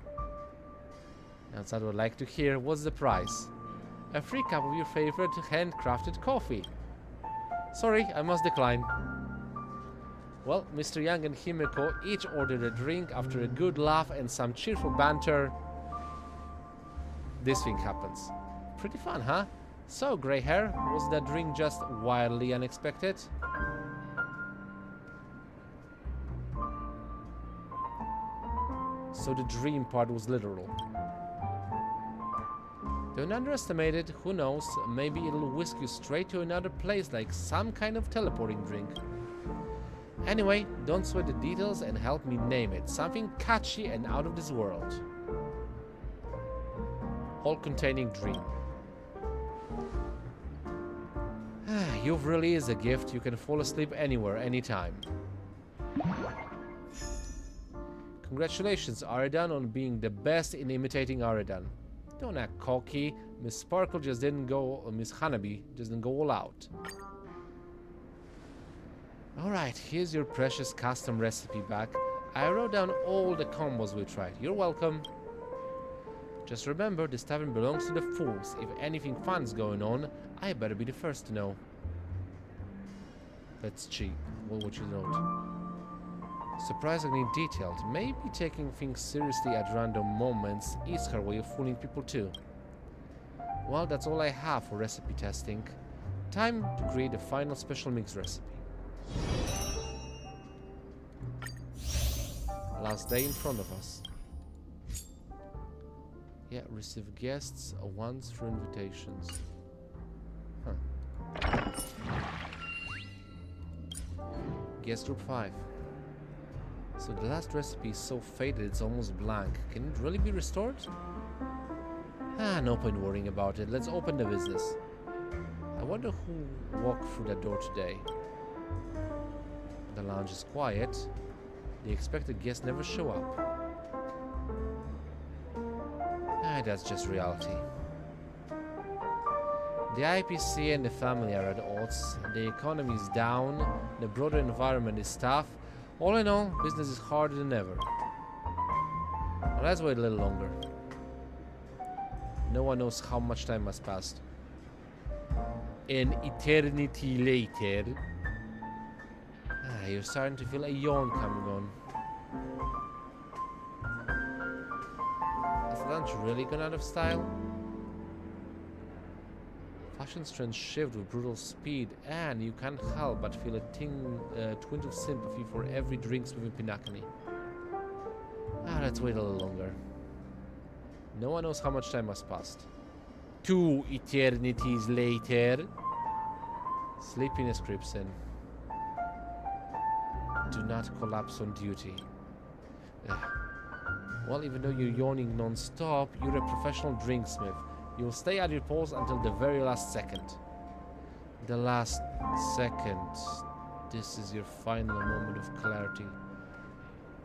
That's what I would like to hear. What's the prize? A free cup of your favorite handcrafted coffee. Sorry, I must decline. Well, Mr. Yang and Himeko each ordered a drink. After a good laugh and some cheerful banter, this thing happens. Pretty fun, huh? So, grey hair, was that drink just wildly unexpected? So the dream part was literal. Don't underestimate it, who knows, maybe it'll whisk you straight to another place like some kind of teleporting drink. Anyway, don't sweat the details and help me name it. Something catchy and out of this world. Hole containing dream. Youth really is a gift. You can fall asleep anywhere, anytime. Congratulations, Aridan, on being the best in imitating Aridan. Don't act cocky. Miss Sparkle just didn't go, Miss Hanabi just didn't go all out. Alright, here's your precious custom recipe back. I wrote down all the combos we tried. You're welcome. Just remember, this tavern belongs to the fools. If anything fun's going on, I better be the first to know. That's cheap. Well, what you wrote. Surprisingly detailed. Maybe taking things seriously at random moments is her way of fooling people too. Well, that's all I have for recipe testing. Time to create the final special mix recipe. Last day in front of us. Yeah, receive guests once through invitations. Huh. Guest group 5. So the last recipe is so faded it's almost blank. Can it really be restored? No point worrying about it. Let's open the business. I wonder who walked through that door today. The lounge is quiet. The expected guests never show up. That's just reality. The IPC and the family are at odds. The economy is down. The broader environment is tough. All in all, business is harder than ever. Well, let's wait a little longer. No one knows how much time has passed. An eternity later. You're starting to feel a yawn coming on. Has lunch really gone out of style? Fashion trends shift with brutal speed, and you can't help but feel a twinge of sympathy for every drinks within Pinakani. Let's wait a little longer. No one knows how much time has passed. 2 eternities later. Sleepiness creeps in. Do not collapse on duty. Well, even though you're yawning non-stop, you're a professional drinksmith. You'll stay at your post until the very last second. The last second. This is your final moment of clarity.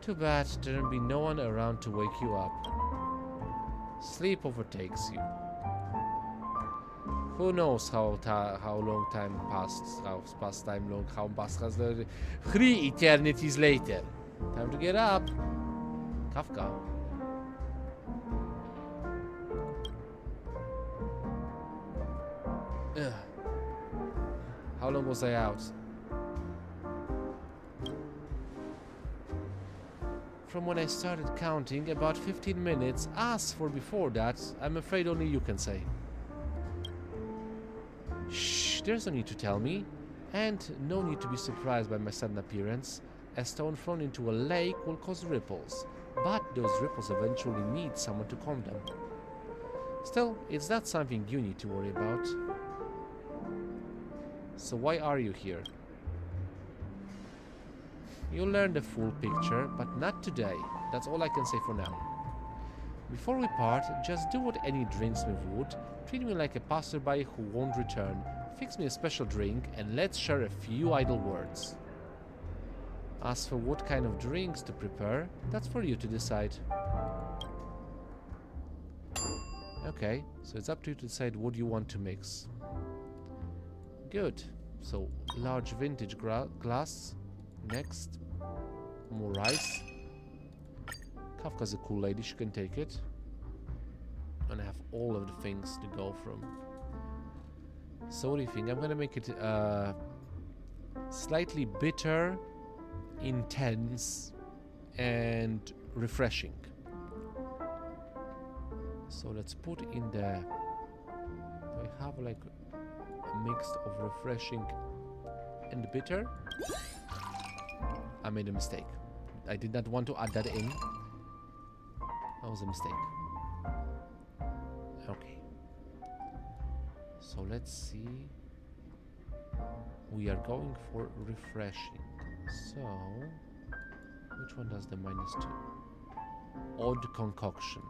Too bad there'll be no one around to wake you up. Sleep overtakes you. Who knows how long time passed, how past has 3 eternities later. Time to get up. Kafka. Ugh. How long was I out? From when I started counting, about 15 minutes. As for before that, I'm afraid only you can say. Shh, there's no need to tell me. And no need to be surprised by my sudden appearance. A stone thrown into a lake will cause ripples. But those ripples eventually need someone to calm them. Still, it's not something you need to worry about. So why are you here? You'll learn the full picture, but not today. That's all I can say for now. Before we part, just do what any drinksmith would. Treat me like a passerby who won't return. Fix me a special drink, and let's share a few idle words. As for what kind of drinks to prepare, that's for you to decide. Okay, so it's up to you to decide what you want to mix. Good. So, large vintage glass. Next. More rice. Kafka's a cool lady, she can take it. And I have all of the things to go from. So what do you think? I'm gonna make it slightly bitter, intense, and refreshing. So let's put in the... I have like a mix of refreshing and bitter. I made a mistake. I did not want to add that in. That was a mistake. Okay. So let's see. We are going for refreshing. So, which one does the -2? Odd concoction.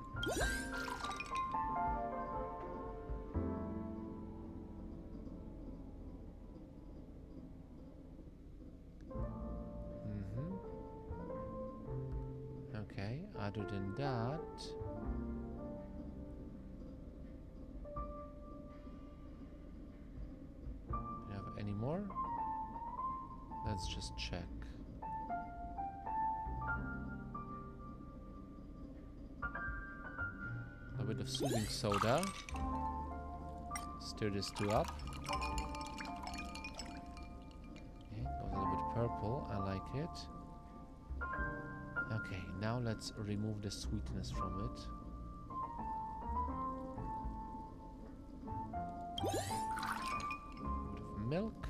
Okay, other than that... Do you have any more? Let's just check. A bit of soothing soda. Stir this two up. Okay, got a little bit purple, I like it. Okay, now let's remove the sweetness from it. A bit of milk.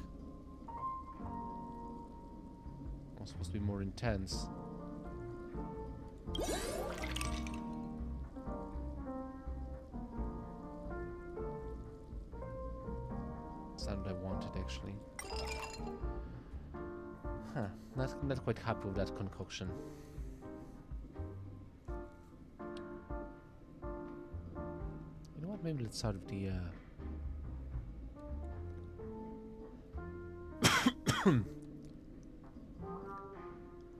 Oh, supposed to be more intense. That's not what I wanted, actually. Huh, not quite happy with that concoction. You know what, maybe let's start with the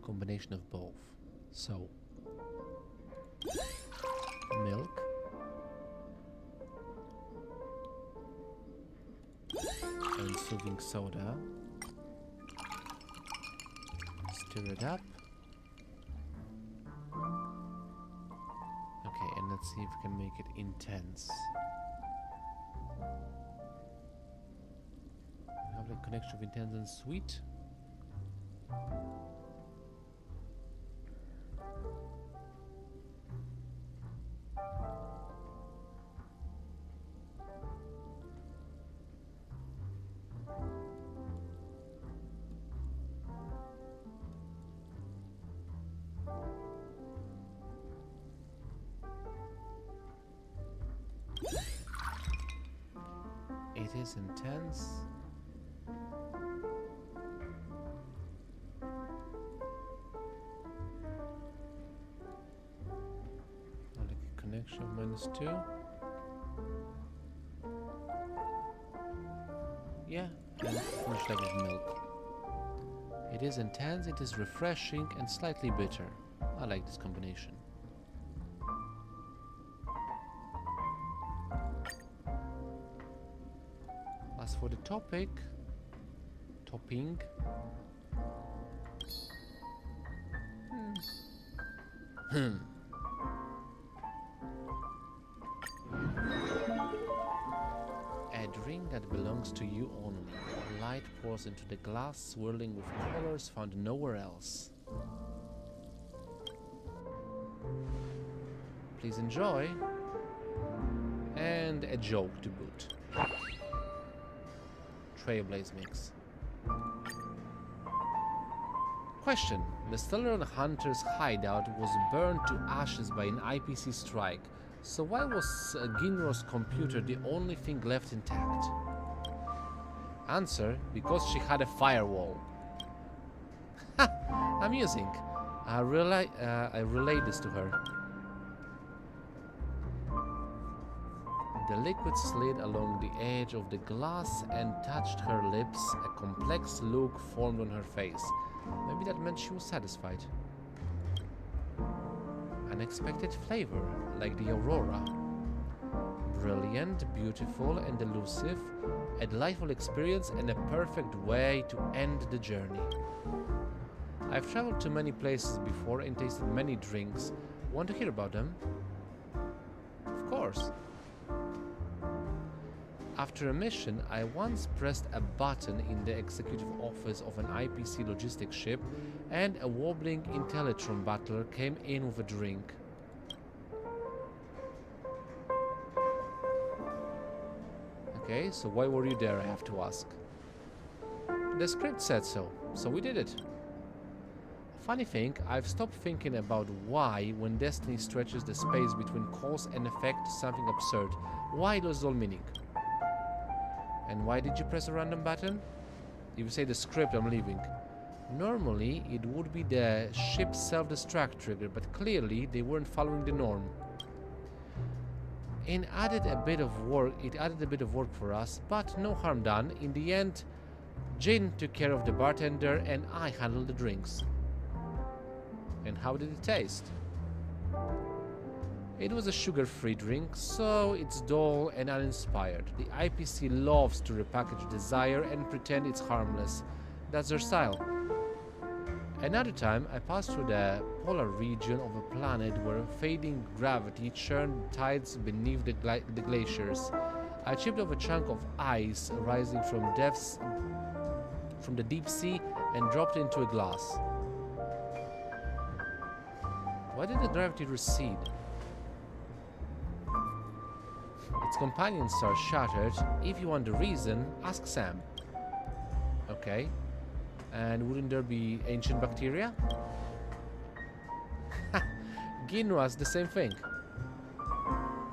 combination of both. So, milk, and soothing soda. Stir it up. Okay, and let's see if we can make it intense. Have a connection of intense and sweet. It is intense. Connection of -2. Yeah, and finish that with milk. It is intense, it is refreshing, and slightly bitter. I like this combination. As for the topping, a drink that belongs to you only. Light pours into the glass, swirling with colors found nowhere else. Please enjoy. And a joke to boot. Trailblaze mix. Question. The Stellar Hunter's hideout was burned to ashes by an IPC strike. So why was Ginro's computer the only thing left intact? Answer, because she had a firewall. Ha! Amusing. I relayed this to her. The liquid slid along the edge of the glass and touched her lips. A complex look formed on her face. Maybe that meant she was satisfied. Unexpected flavor, like the aurora. Brilliant, beautiful, and elusive. A delightful experience and a perfect way to end the journey. I've traveled to many places before and tasted many drinks. Want to hear about them? Of course. After a mission, I once pressed a button in the executive office of an IPC logistics ship, and a wobbling Intelletron battler came in with a drink. Okay, so why were you there, I have to ask. The script said so we did it. Funny thing, I've stopped thinking about why, when Destiny stretches the space between cause and effect to something absurd, why does it all meaning? And why did you press a random button? If you say the script, I'm leaving. Normally, it would be the ship's self-destruct trigger, but clearly they weren't following the norm. It added a bit of work for us, but no harm done. In the end, Jin took care of the bartender and I handled the drinks. And how did it taste? It was a sugar-free drink, so it's dull and uninspired. The IPC loves to repackage desire and pretend it's harmless. That's their style. Another time, I passed through the polar region of a planet where fading gravity churned tides beneath the glaciers. I chipped off a chunk of ice rising from the deep sea and dropped it into a glass. Why did the gravity recede? Its companion star shattered. If you want the reason, ask Sam. Okay. And wouldn't there be ancient bacteria? Ginro's the same thing.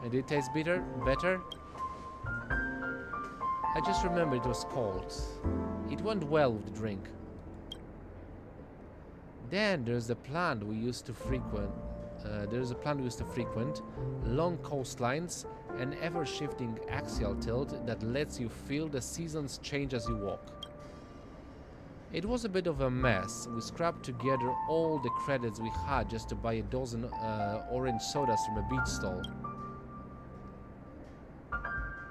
And did it taste better? I just remember it was cold. It went well with the drink. Then there's the plant we used to frequent. Long coastlines, an ever-shifting axial tilt that lets you feel the seasons change as you walk. It was a bit of a mess. We scrapped together all the credits we had just to buy a dozen orange sodas from a beach stall.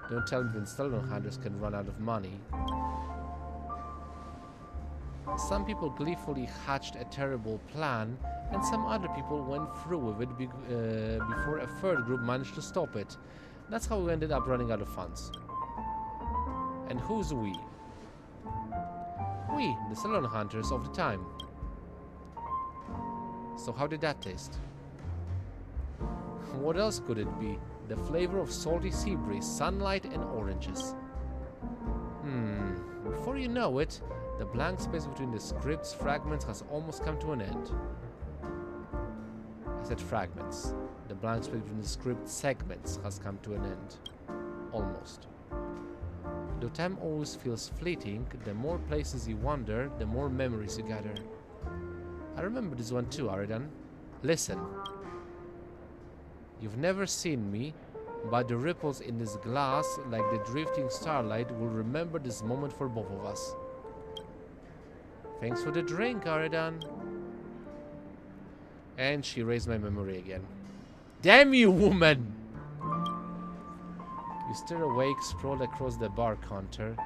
Don't tell me the installer hunters can run out of money. Some people gleefully hatched a terrible plan, and some other people went through with it before a third group managed to stop it. That's how we ended up running out of funds. And who's we? We, the Salon Hunters of the time. So how did that taste? What else could it be? The flavor of salty sea breeze, sunlight and oranges. Before you know it, the blank space between the script's fragments has almost come to an end. I said fragments. The blank space between the script segments has come to an end. Almost. Though time always feels fleeting, the more places you wander, the more memories you gather. I remember this one too, Aridan. Listen. You've never seen me, but the ripples in this glass, like the drifting starlight, will remember this moment for both of us. Thanks for the drink, Aridan. And she raised my memory again. Damn you, woman! You stir awake, sprawled across the bar counter.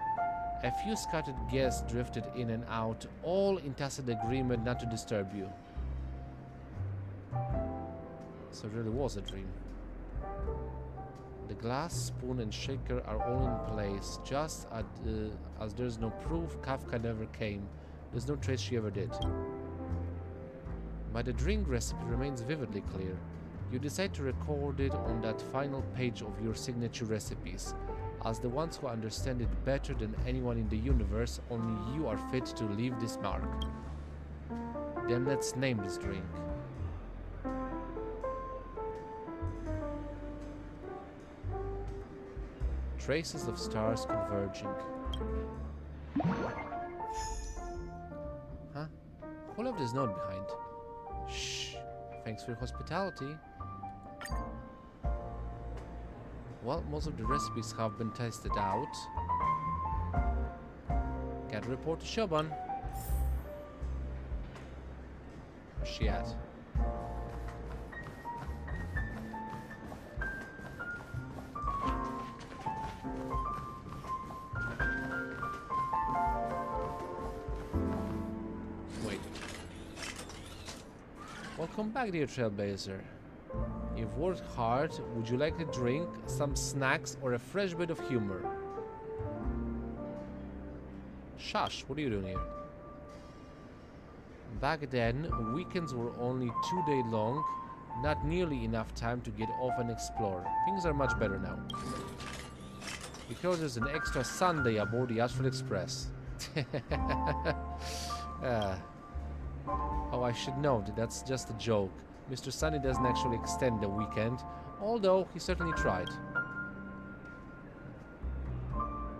A few scattered guests drifted in and out, all in tacit agreement not to disturb you. So it really was a dream. The glass, spoon and shaker are all in place, just as there's no proof Kafka never came. There's no trace she ever did. But the drink recipe remains vividly clear. You decide to record it on that final page of your signature recipes. As the ones who understand it better than anyone in the universe, only you are fit to leave this mark. Then let's name this drink. Traces of stars converging. Huh? Who left this note behind? Shh. Thanks for your hospitality. Well, most of the recipes have been tested out. Get a report to Shoban. Where's she at? Wait. Welcome back, dear Trailblazer. You've worked hard. Would you like a drink, some snacks, or a fresh bit of humor? Shush, what are you doing here? Back then, weekends were only 2 days long, not nearly enough time to get off and explore. Things are much better now. Because there's an extra Sunday aboard the Astral Express. Oh, I should note that's just a joke. Mr. Sunny doesn't actually extend the weekend, although he certainly tried.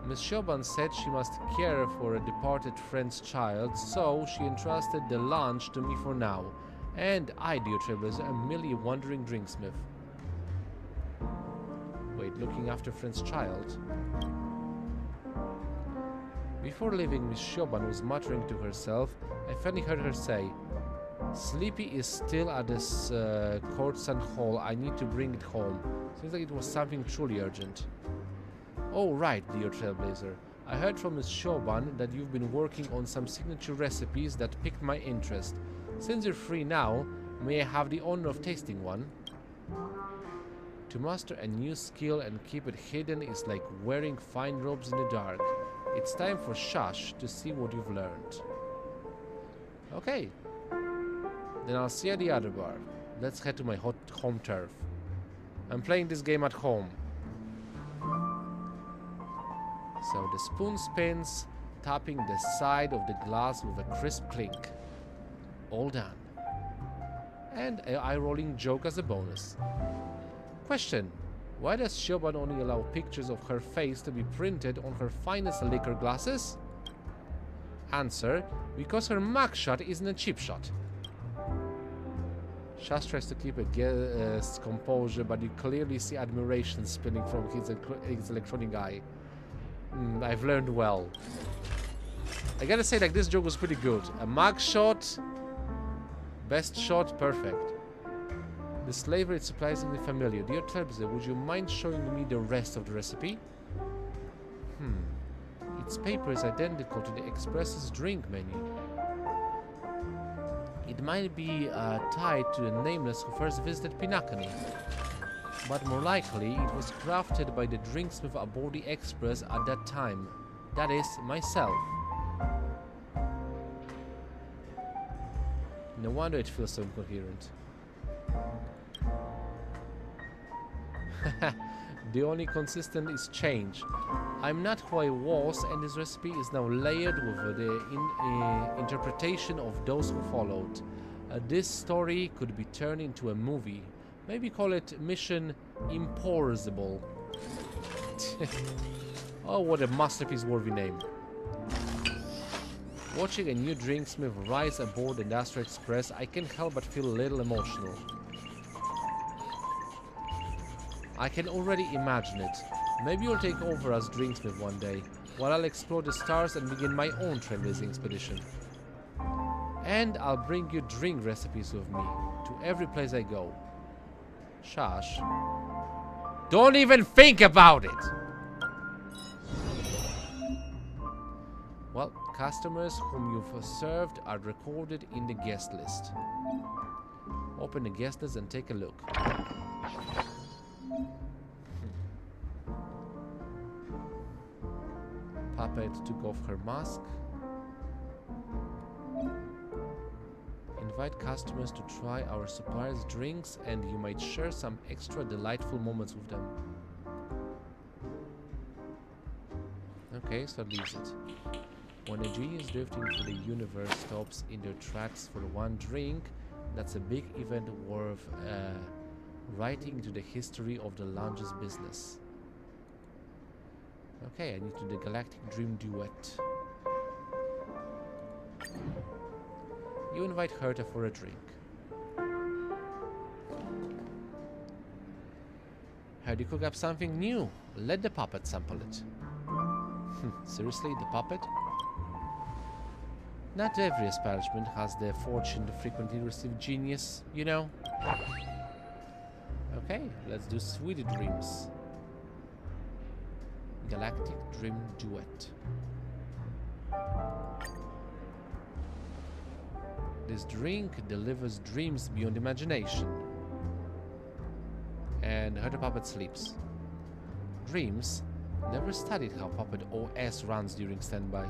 Miss Shoban said she must care for a departed friend's child, so she entrusted the lunch to me for now. And I, dear Trailblazer, am merely a wandering drinksmith. Wait, looking after friend's child? Before leaving, Miss Shoban was muttering to herself. I finally heard her say, "Sleepy is still at this Courtson Hall. I need to bring it home." Seems like it was something truly urgent. Oh, right, dear Trailblazer. I heard from Miss Shoban that you've been working on some signature recipes that piqued my interest. Since you're free now, may I have the honor of tasting one? To master a new skill and keep it hidden is like wearing fine robes in the dark. It's time for Shush to see what you've learned. Okay. Then I'll see you at the other bar. Let's head to my home turf. I'm playing this game at home. So the spoon spins, tapping the side of the glass with a crisp clink. All done. And an eye-rolling joke as a bonus. Question. Why does Shoban only allow pictures of her face to be printed on her finest liquor glasses? Answer. Because her mugshot isn't a cheap shot. Shas tries to keep his composure, but you clearly see admiration spilling from his electronic eye. I've learned well. I gotta say, like, this joke was pretty good. A mug shot, best shot, perfect. The flavor is surprisingly familiar. Dear Trailblazer, would you mind showing me the rest of the recipe? Its paper is identical to the Express's drink menu. It might be tied to the nameless who first visited Pinakani. But more likely, it was crafted by the drinksmith aboard the Express at that time. That is, myself. No wonder it feels so incoherent. The only consistent is change. I'm not who I was, and this recipe is now layered with the interpretation of those who followed. This story could be turned into a movie. Maybe call it Mission Impossible. Oh, what a masterpiece-worthy name. Watching a new drinksmith rise aboard the Astral Express, I can't help but feel a little emotional. I can already imagine it. Maybe you'll take over as drinksmith one day, while I'll explore the stars and begin my own trailblazing expedition. And I'll bring you drink recipes with me, to every place I go. Shush. Don't even think about it! Well, customers whom you've served are recorded in the guest list. Open the guest list and take a look. Puppet took off her mask. Invite customers to try our suppliers' drinks and you might share some extra delightful moments with them. Okay, so that leaves it. When a genius drifting through the universe stops in their tracks for one drink, that's a big event worth writing into the history of the lounge's business. Okay, I need to do the Galactic Dream Duet. You invite Herta for a drink. Heard you cook up something new. Let the puppet sample it. Seriously, the puppet? Not every establishment has the fortune to frequently receive genius, you know. Okay, let's do Sweet Dreams. Galactic Dream Duet. This drink delivers dreams beyond imagination. And Herta Puppet sleeps. Dreams? Never studied how Puppet OS runs during standby.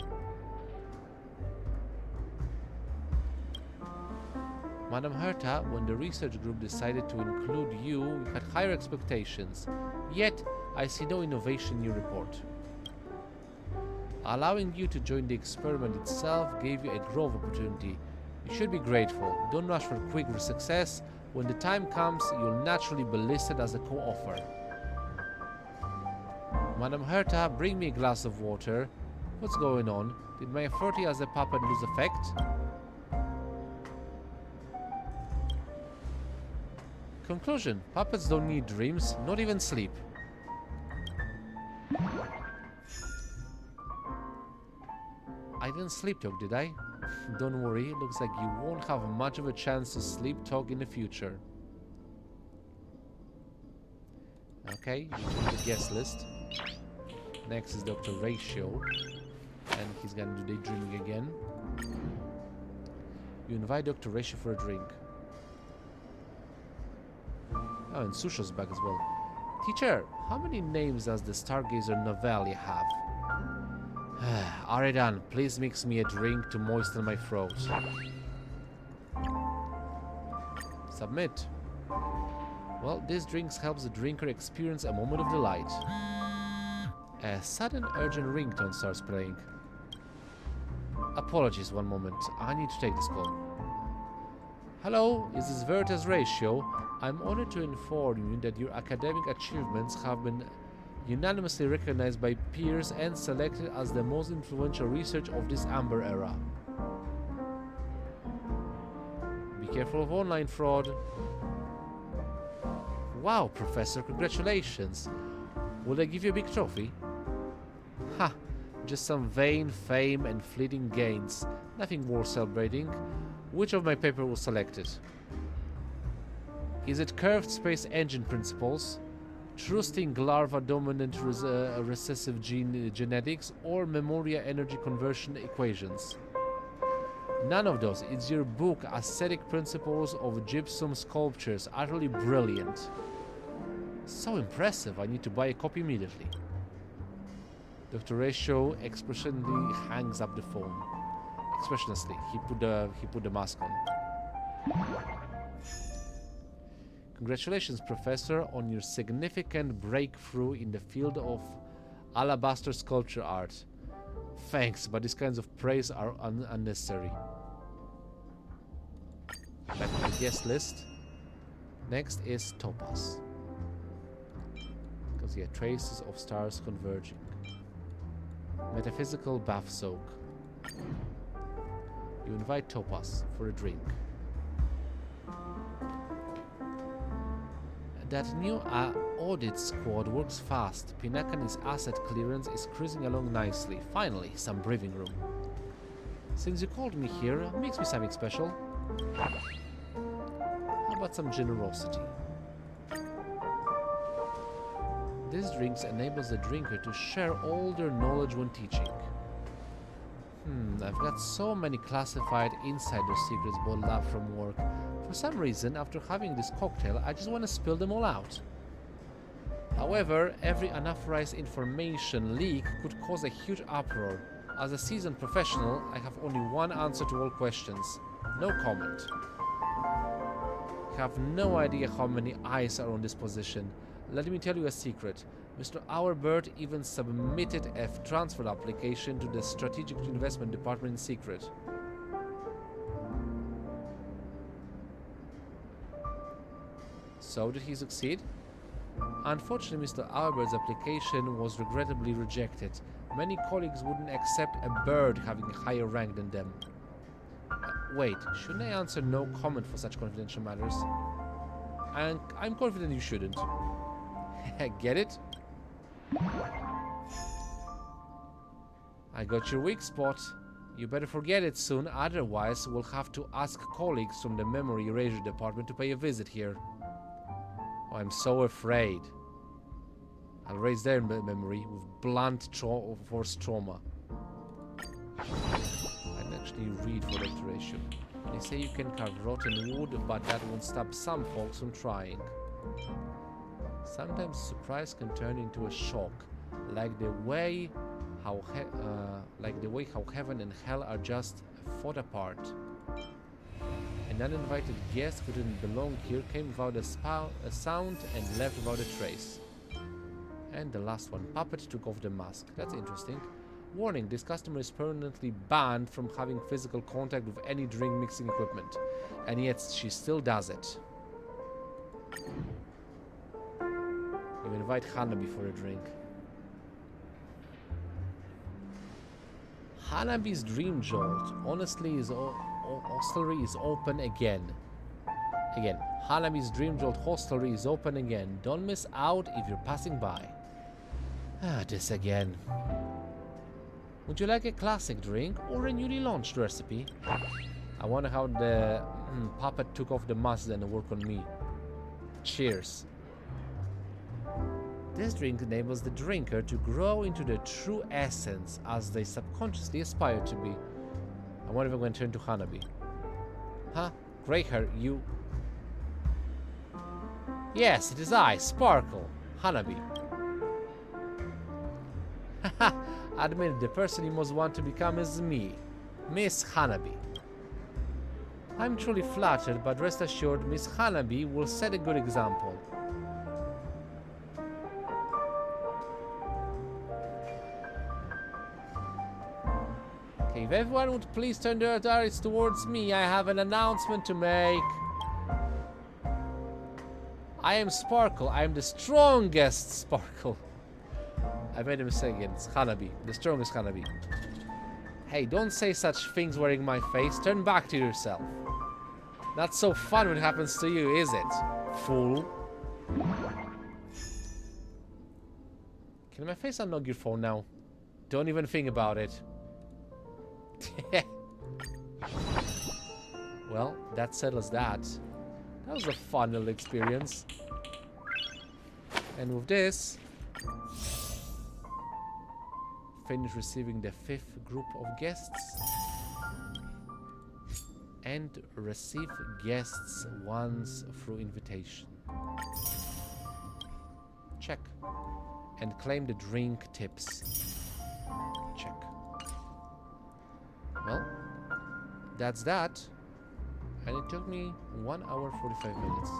Madam Herta, when the research group decided to include you, we had higher expectations. Yet, I see no innovation in your report. Allowing you to join the experiment itself gave you a growth opportunity. You should be grateful. Don't rush for quick success. When the time comes, you'll naturally be listed as a co-author. Madam Herta, bring me a glass of water. What's going on? Did my authority as a puppet lose effect? Conclusion. Puppets don't need dreams, not even sleep. I didn't sleep talk, did I? Don't worry, it looks like you won't have much of a chance to sleep talk in the future. Okay, you do the guest list. Next is Dr. Ratio, and he's gonna do daydreaming again. You invite Dr. Ratio for a drink. Oh, and Susho's back as well. Teacher, how many names does the Stargazer Novelli have? Aridan, please mix me a drink to moisten my throat. Submit. Well, this drink helps the drinker experience a moment of delight. A sudden urgent ringtone starts playing. Apologies, one moment. I need to take this call. Hello, is this Veritas Ratio? I'm honored to inform you that your academic achievements have been unanimously recognized by peers and selected as the most influential research of this Amber era. Be careful of online fraud. Wow, Professor, congratulations. Will I give you a big trophy? Ha! Just some vain fame and fleeting gains. Nothing worth celebrating. Which of my paper was selected? Is it curved space engine principles, trusting larva dominant recessive gene genetics, or memoria energy conversion equations? None of those. It's your book, Aesthetic Principles of Gypsum Sculptures. Utterly brilliant. So impressive. I need to buy a copy immediately. Dr. Ratio expressionlessly hangs up the phone. Expressionlessly. He put the mask on. Congratulations, Professor, on your significant breakthrough in the field of alabaster sculpture art. Thanks, but these kinds of praise are unnecessary. Back to the guest list. Next is Topaz. Because yeah, traces of stars converging. Metaphysical bath soak. You invite Topaz for a drink. That new audit squad works fast. Pinakani's asset clearance is cruising along nicely. Finally, some breathing room. Since you called me here, mix me something special. How about some generosity? This drink enables the drinker to share all their knowledge when teaching. I've got so many classified insider secrets bottled up from work. For some reason, after having this cocktail, I just want to spill them all out. However, every unauthorized information leak could cause a huge uproar. As a seasoned professional, I have only one answer to all questions. No comment. I have no idea how many eyes are on this position. Let me tell you a secret. Mr. Auerbird even submitted a transfer application to the Strategic Investment Department in secret. So, did he succeed? Unfortunately, Mr. Auerbird's application was regrettably rejected. Many colleagues wouldn't accept a bird having a higher rank than them. Wait, shouldn't I answer no comment for such confidential matters? I'm confident you shouldn't. Get it? I got your weak spot. You better forget it soon, otherwise we'll have to ask colleagues from the memory erasure department to pay a visit here. Oh, I'm so afraid. I'll raise their memory with blunt force trauma. I'd actually read for that duration. They say you can carve rotten wood, but that won't stop some folks from trying. Sometimes surprise can turn into a shock, like the way how heaven and hell are just fought apart. An uninvited guest who didn't belong here came without a sound and left without a trace. And the last one, Puppet took off the mask. That's interesting. Warning, this customer is permanently banned from having physical contact with any drink mixing equipment. And yet she still does it. You invite Hanabi for a drink. Hanabi's Dream Jolt. Honestly, his hostelry is open again. Hanabi's Dream Jolt hostelry is open again. Don't miss out if you're passing by. This again. Would you like a classic drink or a newly launched recipe? I wonder how the puppet took off the mask and work on me. Cheers. This drink enables the drinker to grow into their true essence as they subconsciously aspire to be. I wonder if I'm going to turn to Hanabi. Huh? Grey hair, you... Yes, it is I, Sparkle. Hanabi. Haha, admit the person you most want to become is me, Miss Hanabi. I'm truly flattered, but rest assured Miss Hanabi will set a good example. Okay, if everyone would please turn their eyes towards me, I have an announcement to make. I am Sparkle. I am the strongest Sparkle. I made a mistake again. It's Hanabi. The strongest Hanabi. Hey, don't say such things wearing my face. Turn back to yourself. Not so fun when it happens to you, is it? Fool. Can my face unlock your phone now? Don't even think about it. Well, that settles that. That was a fun little experience. And with this, finish receiving the 5th group of guests. And receive guests once through invitation. Check. And claim the drink tips. Check. Well, that's that. And it took me 1 hour 45 minutes.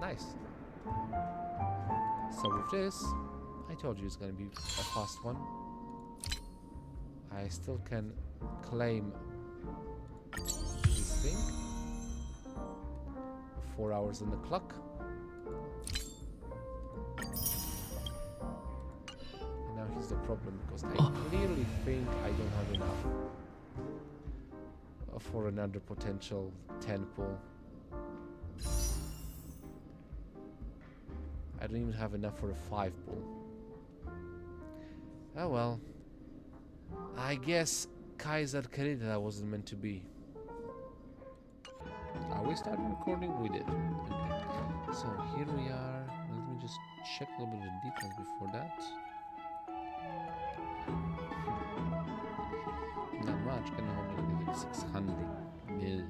Nice. So with this, I told you it's gonna be a fast one. I still can claim this thing. 4 hours on the clock. And now here's the problem, because I clearly think I don't have enough for another potential 10 pull. I don't even have enough for a 5 bull. Oh well. I guess Kaiser Kerita wasn't meant to be. Are we starting recording? We did. Okay. So here we are. Let me just check a little bit of the details before that. Not much. Can hold like 600 mil.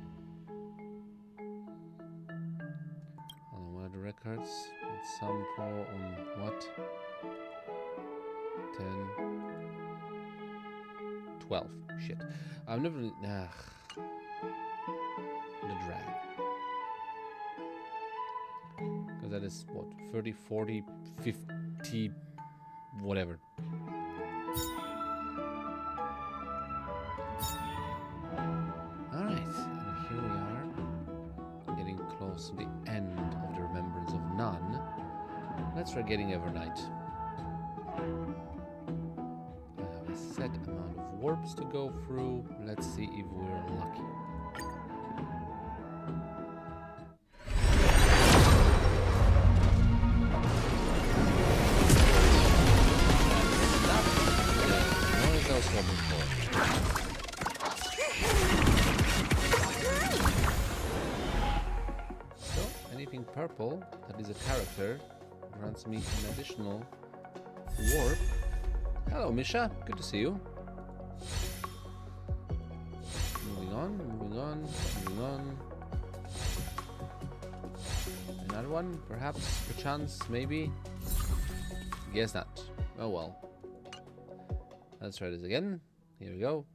On one of the records. It's some pro on what? 10. 12. Shit. I've never. The drag. Because that is what? 30, 40, 50, whatever. Alright, and here we are. Getting close to the end of the Remembrance of None. Let's try getting Evernight. Set amount of warps to go through. Let's see if we're lucky. What is else hoping for? So, anything purple that is a character grants me an additional warp. Hello, Misha. Good to see you. Moving on, moving on, moving on. Another one, perhaps, perchance, maybe. Guess not. Oh well. Let's try this again. Here we go.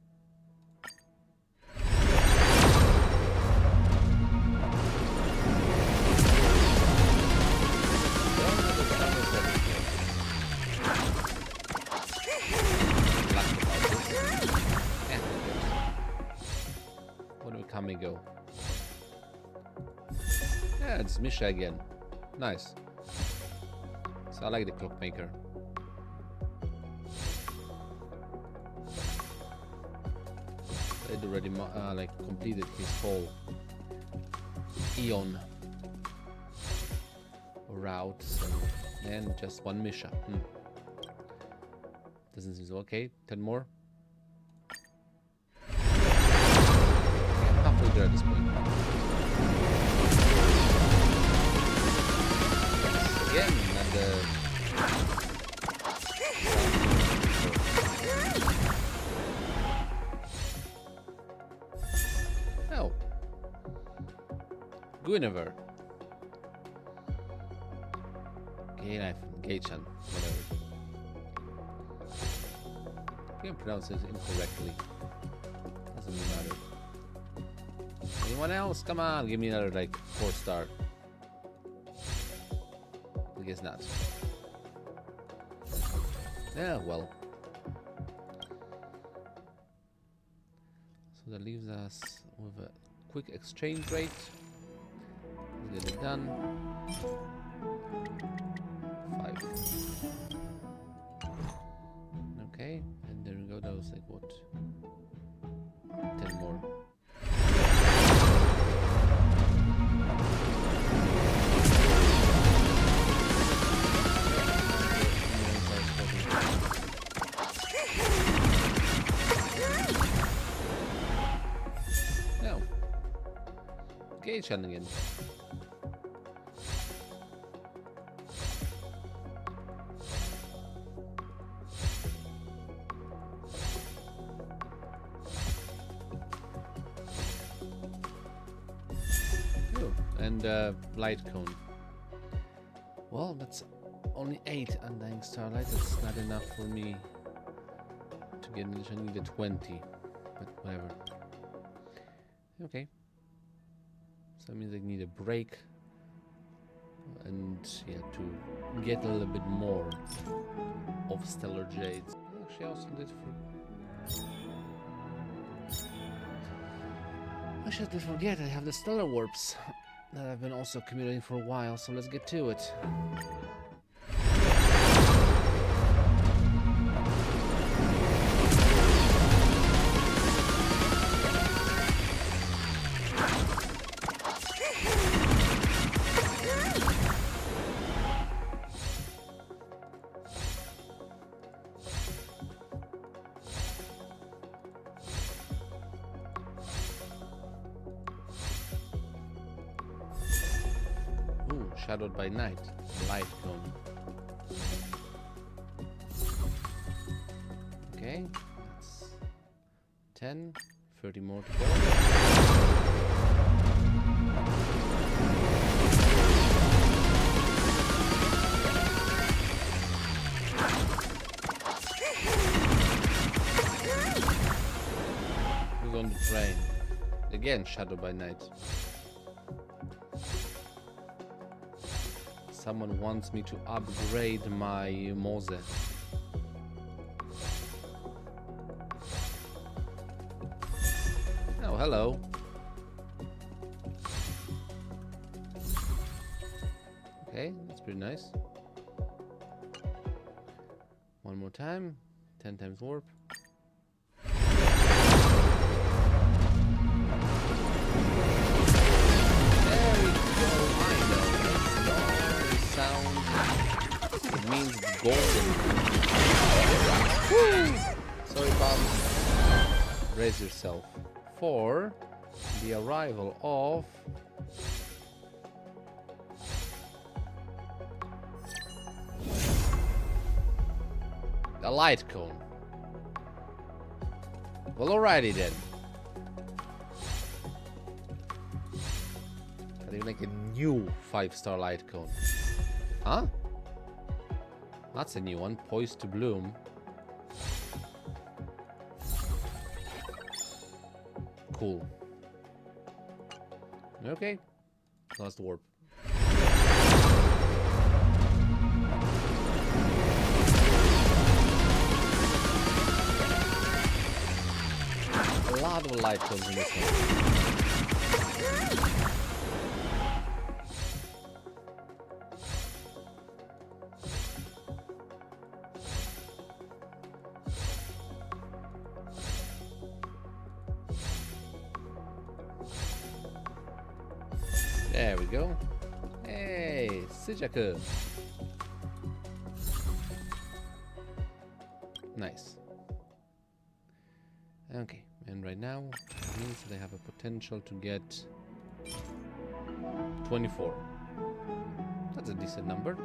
Go. Yeah, it's Misha again. Nice. So I like the clockmaker. I'd already like completed his whole Eon route, so and just one Misha. Doesn't seem so okay. 10 more. There at this point. Again, oh. Guinevere. Gay-chan, whatever. I think I pronounced it incorrectly. Doesn't matter. Anyone else? Come on, give me another like 4-star. I guess not. Yeah, well. So that leaves us with a quick exchange rate. Let's get it done. 5. Okay, and there we go. That was like what? 10 more. Gay-chan again. And light cone. Well, that's only 8 Undying Starlight. That's not enough for me to get English. I need a 20, but whatever. Okay. So that means I need a break and yeah, to get a little bit more of Stellar Jades. Actually, I also did I should forget I have the Stellar Warps that I've been also accumulating for a while, so let's get to it. shadowed by night. Light cone. Okay, that's 10, 30 more to go. Who's on the train? Again, shadowed by night. Someone wants me to upgrade my Mose. Oh, hello. Okay, that's pretty nice. One more time. 10 times warp. It means golden. Woo! Sorry, Bob. Raise yourself for the arrival of the light cone. Well, alrighty then. They make a new 5-star light cone. Huh? That's a new one. Poised to bloom. Cool. Okay. Last warp. A lot of light cones in this one. There we go. Hey, sıcak. Nice. Okay, and right now it means they have a potential to get 24. That's a decent number.